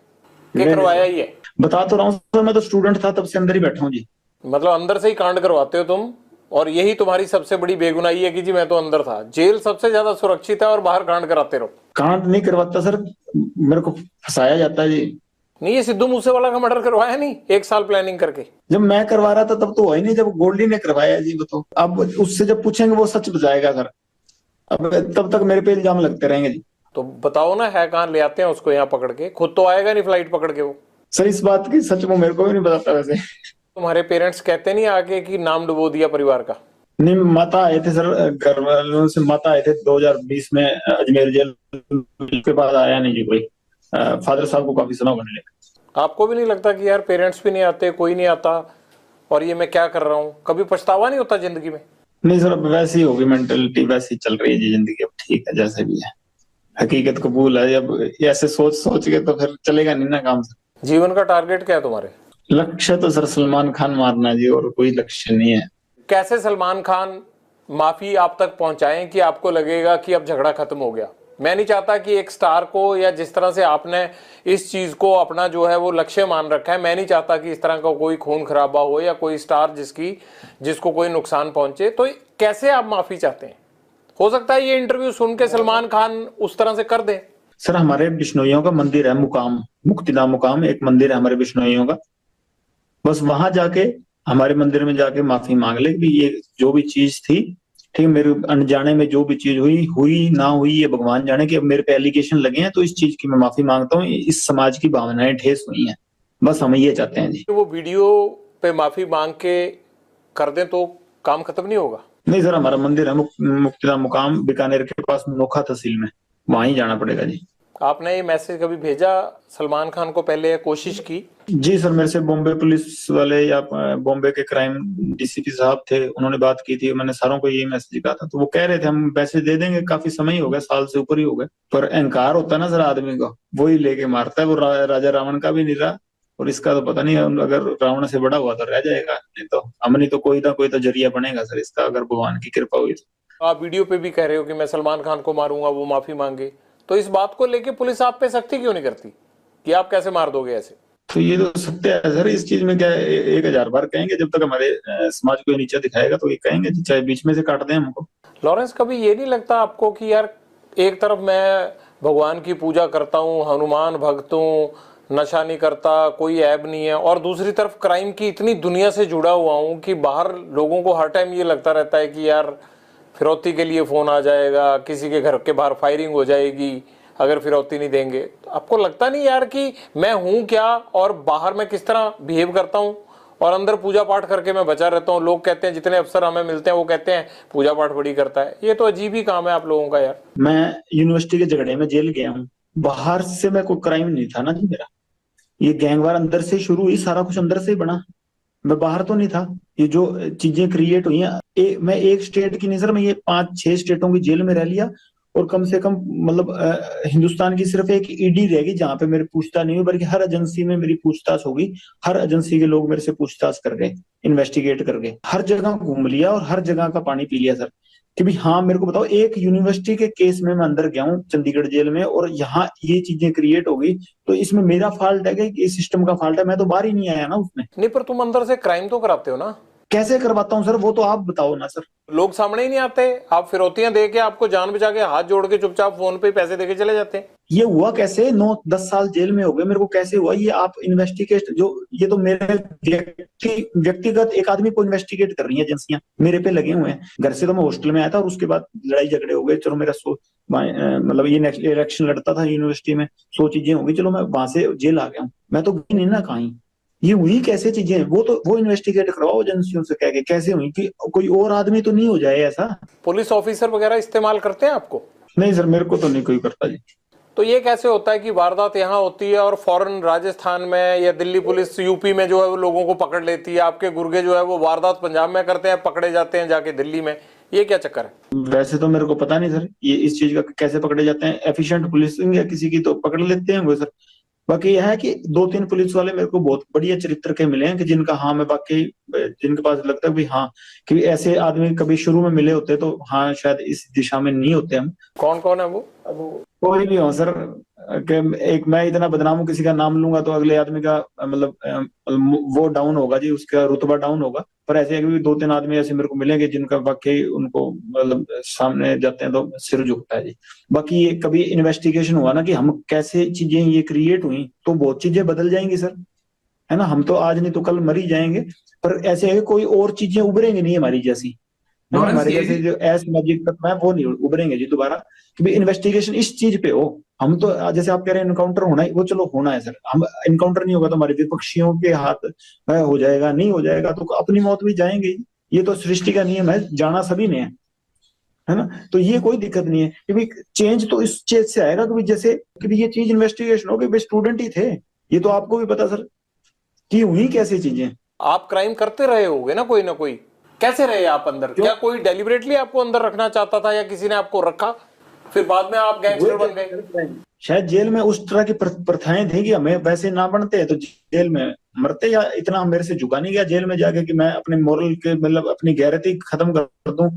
क्या करवाया ही है? बता तो रहा हूँ सर, मैं तो स्टूडेंट था तब से अंदर ही बैठा हूँ जी। मतलब अंदर से ही कांड करवाते हो तुम, और यही तुम्हारी सबसे बड़ी बेगुनाही है कि जी मैं तो अंदर था। जेल सबसे ज्यादा सुरक्षित है और बाहर कांड कराते रहो। कांड नहीं करवाता सर, मेरे को फंसाया जाता है जी। नहीं, ये सिद्धू मूसेवाला का मर्डर करवाया नहीं 1 साल प्लानिंग करके? जब मैं करवा रहा था तब तो हुआ ही नहीं, जब गोल्डी ने करवाया जी वो तो। अब उससे जब पूछेंगे वो सच बताएगा सर, अब तब तक मेरे पे इल्जाम लगते रहेंगे जी। तो बताओ ना, है कहाँ? ले आते हैं उसको यहाँ पकड़ के, खुद तो आएगा नहीं फ्लाइट पकड़ के वो। सर इस बात की सच वो मेरे को भी नहीं बताता वैसे। तुम्हारे पेरेंट्स कहते नहीं आके कि नाम डुबो दिया परिवार का? नहीं, माता आए थे सर, घर वालों से माता आए थे 2020 में अजमेर जेल के बाद आया नहीं जी कोई। फादर साहब को काफी समय होने लगा। आपको भी नहीं लगता कि यार पेरेंट्स भी नहीं आते, कोई नहीं आता और ये मैं क्या कर रहा हूँ? कभी पछतावा नहीं होता जिंदगी में? नहीं सर, अब वैसी होगी मेंटेलिटी, वैसी चल रही है जी जिंदगी। अब ठीक है जैसे भी है, हकीकत कबूल है। अब ऐसे सोच सोच के तो फिर चलेगा नहीं ना काम सर। जीवन का टारगेट क्या है तुम्हारे? लक्ष्य तो सर सलमान खान मारना जी, और कोई लक्ष्य नहीं है। कैसे सलमान खान माफी आप तक पहुंचाएं कि आपको लगेगा कि अब झगड़ा खत्म हो गया? मैं नहीं चाहता कि एक स्टार को, या जिस तरह से आपने इस चीज को अपना जो है वो लक्ष्य मान रखा है, मैं नहीं चाहता कि इस तरह का कोई खून खराबा हो या कोई स्टार जिसको कोई नुकसान पहुंचे। तो कैसे आप माफी चाहते हैं? हो सकता है ये इंटरव्यू सुन के सलमान खान उस तरह से कर दे। सर हमारे बिश्नोइयों का मंदिर है मुकाम, मुक्तिधाम मुकाम एक मंदिर है हमारे बिश्नोइयों का। बस वहां जाके, हमारे मंदिर में जाके माफी मांग ले कि ये जो भी चीज थी, ठीक, मेरे अनजाने में जो भी चीज हुई हुई ना हुई, ये भगवान जाने कि अब मेरे पे एलिगेशन लगे हैं, तो इस चीज की मैं माफी मांगता हूँ। इस समाज की भावनाएं ठेस हुई हैं, बस हम ये चाहते हैं जी। वो वीडियो पे माफी मांग के कर दें तो काम खत्म नहीं होगा? नहीं सर, हमारा मंदिर है मुक्तिधाम मुकाम, बीकानेर के पास नोखा तहसील में, वहां ही जाना पड़ेगा जी। आपने ये मैसेज कभी भेजा सलमान खान को पहले, या कोशिश की? जी सर, मेरे से बॉम्बे पुलिस वाले या बॉम्बे के क्राइम डीसीपी साहब थे, उन्होंने बात की थी। मैंने सारों को यही मैसेज कहा था, तो वो कह रहे थे हम पैसे दे देंगे। काफी समय ही हो गया, साल से ऊपर ही हो गए। पर अहंकार होता है ना सर आदमी को, वो ही लेके मारता है। वो राजा रावण का भी नहीं रहा, और इसका तो पता नहीं, अगर रावण से बड़ा हुआ तो रह जाएगा, नहीं तो हम नहीं तो कोई ना कोई तो जरिया बनेगा सर इसका, अगर भगवान की कृपा हुई तो। आप वीडियो पे भी कह रहे हो कि मैं सलमान खान को मारूंगा, वो माफी मांगे, तो इस बात को लेके पुलिस आप पे सख्ती क्यों नहीं करती कि आप कैसे मार दोगे ऐसे? तो ये तो सत्य है सर, इस चीज में क्या है, 1000 बार कहेंगे, जब तक हमारे समाज को नीचा दिखाएगा तो ये कहेंगे, चाहे बीच में से काट दें हमको। लॉरेंस, कभी ये नहीं लगता आपको कि यार एक तरफ मैं भगवान की पूजा करता हूँ, हनुमान भक्त हूँ, नशा नहीं करता, कोई ऐब नहीं है, और दूसरी तरफ क्राइम की इतनी दुनिया से जुड़ा हुआ हूँ कि बाहर लोगों को हर टाइम ये लगता रहता है कि यार फिरौती के लिए फोन आ जाएगा, किसी के घर के बाहर फायरिंग हो जाएगी अगर फिरौती नहीं देंगे। तो आपको लगता नहीं यार कि मैं हूं क्या और बाहर मैं किस तरह बिहेव करता हूं, और अंदर पूजा पाठ करके मैं बचा रहता हूं? लोग कहते हैं, जितने अफसर हमें मिलते हैं वो कहते हैं पूजा पाठ बड़ी करता है। ये तो अजीब ही काम है आप लोगों का यार। मैं यूनिवर्सिटी के झगड़े में जेल गया हूँ, बाहर से मैं कोई क्राइम नहीं था ना जी मेरा। ये गैंगवार अंदर से शुरू हुई, सारा कुछ अंदर से ही बना, मैं बाहर तो नहीं था। ये जो चीजें क्रिएट हुई हैं, मैं एक स्टेट की नहीं सर, मैं ये 5-6 स्टेटों की जेल में रह लिया। और कम से कम मतलब हिंदुस्तान की सिर्फ एक ईडी रहेगी जहां पे मेरी पूछताछ नहीं हुई, बल्कि हर एजेंसी में मेरी पूछताछ होगी। हर एजेंसी के लोग मेरे से पूछताछ कर गए, इन्वेस्टिगेट कर गए, हर जगह घूम लिया और हर जगह का पानी पी लिया सर। कि भाई हाँ, मेरे को बताओ, एक यूनिवर्सिटी के केस में मैं अंदर गया हूँ चंडीगढ़ जेल में, और यहाँ ये चीजें क्रिएट हो गई, तो इसमें मेरा फॉल्ट है कि सिस्टम का फॉल्ट है? मैं तो बाहर ही नहीं आया ना उसमें। नहीं, पर तुम अंदर से क्राइम तो कराते हो ना? कैसे करवाता हूँ सर, वो तो आप बताओ ना सर। लोग सामने ही नहीं आते, आप फिरौतियां दे के, आपको जान बचा के, हाथ जोड़ के चुपचाप फोन पे पैसे देके चले जाते हैं। ये हुआ कैसे? 9-10 साल जेल में हो गए मेरे को, कैसे हुआ ये? आप इन्वेस्टिगेट, जो ये तो मेरे व्यक्तिगत एक आदमी को इन्वेस्टिगेट कर रही है एजेंसियां, मेरे पे लगे हुए हैं। घर से तो मैं हॉस्टल में आया था, और उसके बाद लड़ाई झगड़े हो गए। चलो मेरा मतलब ये इलेक्शन लड़ता था यूनिवर्सिटी में, 100 चीजें हो गई, चलो मैं वहां से जेल आ गया हूँ। मैं तो गई नहीं ना कहीं। ये हुई कैसे चीजें? वो इन्वेस्टिगेट करवाओ एजेंसियों से कह के, कैसे हुई? कि कोई और आदमी तो नहीं हो जाए ऐसा? पुलिस ऑफिसर वगैरह इस्तेमाल करते हैं आपको? नहीं सर, मेरे को तो नहीं कोई करता जी। तो ये कैसे होता है कि वारदात यहाँ होती है और फौरन राजस्थान में या दिल्ली पुलिस यूपी में जो है वो लोगों को पकड़ लेती है, आपके गुर्गे जो है वो वारदात पंजाब में करते हैं, पकड़े जाते हैं जाके दिल्ली में? ये क्या चक्कर है? वैसे तो मेरे को पता नहीं सर, ये इस चीज का कैसे पकड़े जाते हैं। एफिशिएंट पुलिसिंग या किसी की तो पकड़ लेते हैं वो सर। बाकी यह है कि 2-3 पुलिस वाले मेरे को बहुत बढ़िया चरित्र के मिले हैं, कि जिनका हाँ मैं बाकी, जिनके पास लगता है कि हाँ, कि ऐसे आदमी कभी शुरू में मिले होते तो हाँ शायद इस दिशा में नहीं होते हम। कौन कौन है वो? कोई भी हो सर, एक मैं इतना बदनाम हूँ, किसी का नाम लूंगा तो अगले आदमी का मतलब वो डाउन होगा जी, उसका रुतबा डाउन होगा। पर ऐसे भी 2-3 आदमी ऐसे मेरे को मिलेंगे जिनका वाकई उनको मतलब सामने जाते हैं तो सिर झुकता है जी। बाकी ये कभी इन्वेस्टिगेशन हुआ ना कि हम कैसे चीजें ये क्रिएट हुई, तो बहुत चीजें बदल जाएंगी सर, है ना। हम तो आज नहीं तो कल मर ही जाएंगे, पर ऐसे है कि कोई और चीजें उभरेंगी नहीं हमारी जैसी, हमारे जैसे जो असामाजिक तत्व है वो नहीं उभरेंगे जी दोबारा। कि भाई इन्वेस्टिगेशन इस चीज पे हो। हम तो जैसे आप कह रहे हैं इनकाउंटर होना है, वो चलो होना है सर। हम इनकाउंटर नहीं होगा तो हमारे विपक्षियों के हाथ हो जाएगा, नहीं हो जाएगा तो अपनी मौत भी जाएंगे। ये तो सृष्टि का नियम है, जाना सभी ने है ना। तो ये कोई दिक्कत नहीं है कि भाई चेंज तो इस चीज से आएगा कि जैसे कि ये चीज इन्वेस्टिगेशन हो कि भाई स्टूडेंट ही थे, ये तो आपको भी पता सर कि हुई कैसी चीजें। आप क्राइम करते रहे होगे ना कोई, कैसे रहे आप अंदर? क्या कोई डेलिबरेटली आपको अंदर रखना चाहता था या किसी ने आपको रखा, फिर बाद में आप गैंगस्टर बन गए? शायद जेल में उस तरह की प्रथाएं थी कि हमें वैसे ना बनते तो जेल में मरते, या इतना मेरे से झुका नहीं गया जेल में जाके कि मैं अपने मोरल के मतलब अपनी गैरती खत्म कर दूं।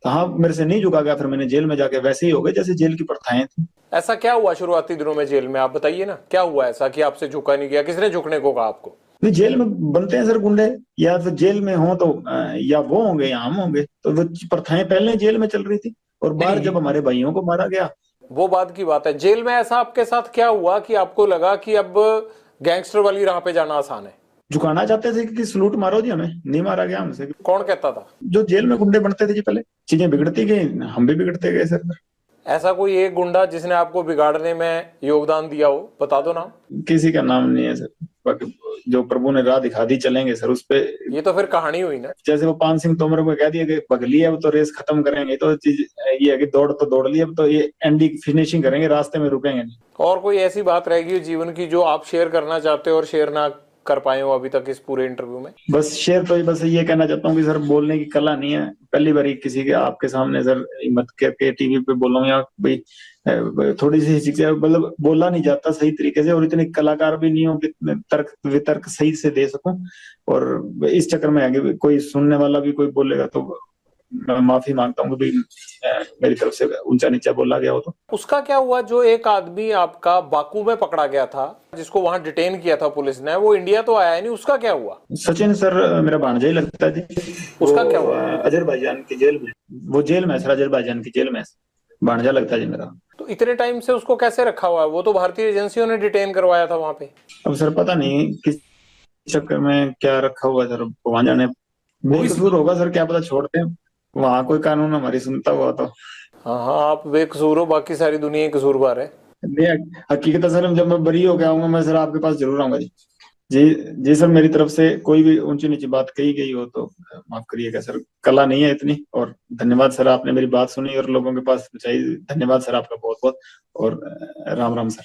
कहाँ मेरे से नहीं झुका गया, फिर मैंने जेल में जाके वैसे ही हो गए जैसे जेल की प्रथाएं थी। ऐसा क्या हुआ शुरुआती दिनों में जेल में, आप बताइए ना, क्या हुआ ऐसा कि आपसे झुका नहीं गया? किसने झुकने को कहा आपको? नहीं, जेल में बनते हैं सर गुंडे, या फिर जेल में हो तो या वो होंगे या हम होंगे, तो वो प्रथाएं पहले जेल में चल रही थी। और बाहर जब हमारे भाइयों को मारा गया, वो बात की बात है। जेल में ऐसा आपके साथ क्या हुआ कि आपको लगा कि अब गैंगस्टर वाली राह पे जाना आसान है? झुकाना चाहते थे कि सलूट मारो जी, हमें नहीं मारा गया हमसे। कौन कहता था? जो जेल में गुंडे बनते थे जी, पहले चीजें बिगड़ती गई, हम भी बिगड़ते गए सर। ऐसा कोई एक गुंडा जिसने आपको बिगाड़ने में योगदान दिया हो, बता दो नाम। किसी का नाम नहीं है सर, बाकी जो प्रभु ने राह दिखा दी चलेंगे सर उस पे। ये तो फिर कहानी हुई ना। जैसे वो पान सिंह तोमर को कह दिया कि भगली है, अब तो रेस खत्म करेंगे, तो चीज ये है कि दौड़ तो दौड़ ली, अब तो ये एंडिंग फिनिशिंग करेंगे, रास्ते में रुकेंगे नहीं। और कोई ऐसी बात रहेगी जीवन की जो आप शेयर करना चाहते हो और शेयर ना कर पाए हो अभी तक इस पूरे इंटरव्यू में? बस शेयर तो बस ये कहना चाहता हूँ कि सर बोलने की कला नहीं है, पहली बार किसी के आपके सामने सर हिम्मत करके टीवी पे बोलूँ, या भाई थोड़ी सी शिक्षा, मतलब बोला नहीं जाता सही तरीके से, और इतने कलाकार भी नहीं हो कि तर्क वितर्क सही से दे सकूं। और इस चक्कर में आगे कोई सुनने वाला भी कोई बोलेगा तो मैं माफी मांगता हूँ कि मेरी तरफ से ऊंचा नीचा बोला गया हो तो। उसका क्या हुआ जो एक आदमी आपका बाकू में पकड़ा गया था, जिसको वहां डिटेन किया था पुलिस ने, वो इंडिया तो आया नहीं, उसका क्या हुआ? सचिन सर मेरा भांजा ही लगता है जी। उसका क्या हुआ? अजरबैजान की जेल में, वो जेल में सर, अजरबैजान की जेल में भांजा लगता है जी मेरा। तो इतने टाइम से उसको कैसे रखा हुआ है? वो तो भारतीय एजेंसियों ने डिटेन करवाया था वहां पे। अब सर पता नहीं किस चक्कर में क्या रखा हुआ है सर, वहां जाने, बेकसूर होगा सर, क्या पता छोड़ते हैं, वहां कोई कानून हमारी सुनता हुआ तो। हाँ हाँ, आप बेकसूर हो, बाकी सारी दुनिया ही कसूरवार है। नहीं, हकीकत है सर, जब मैं बरी हो गया हूँ मैं सर आपके पास जरूर आऊंगा जी। जी जी सर, मेरी तरफ से कोई भी ऊंची नीची बात कही गई हो तो माफ करिएगा सर, कला नहीं है इतनी। और धन्यवाद सर, आपने मेरी बात सुनी और लोगों के पास पहुंचाई, धन्यवाद सर आपका बहुत बहुत। और राम राम सर।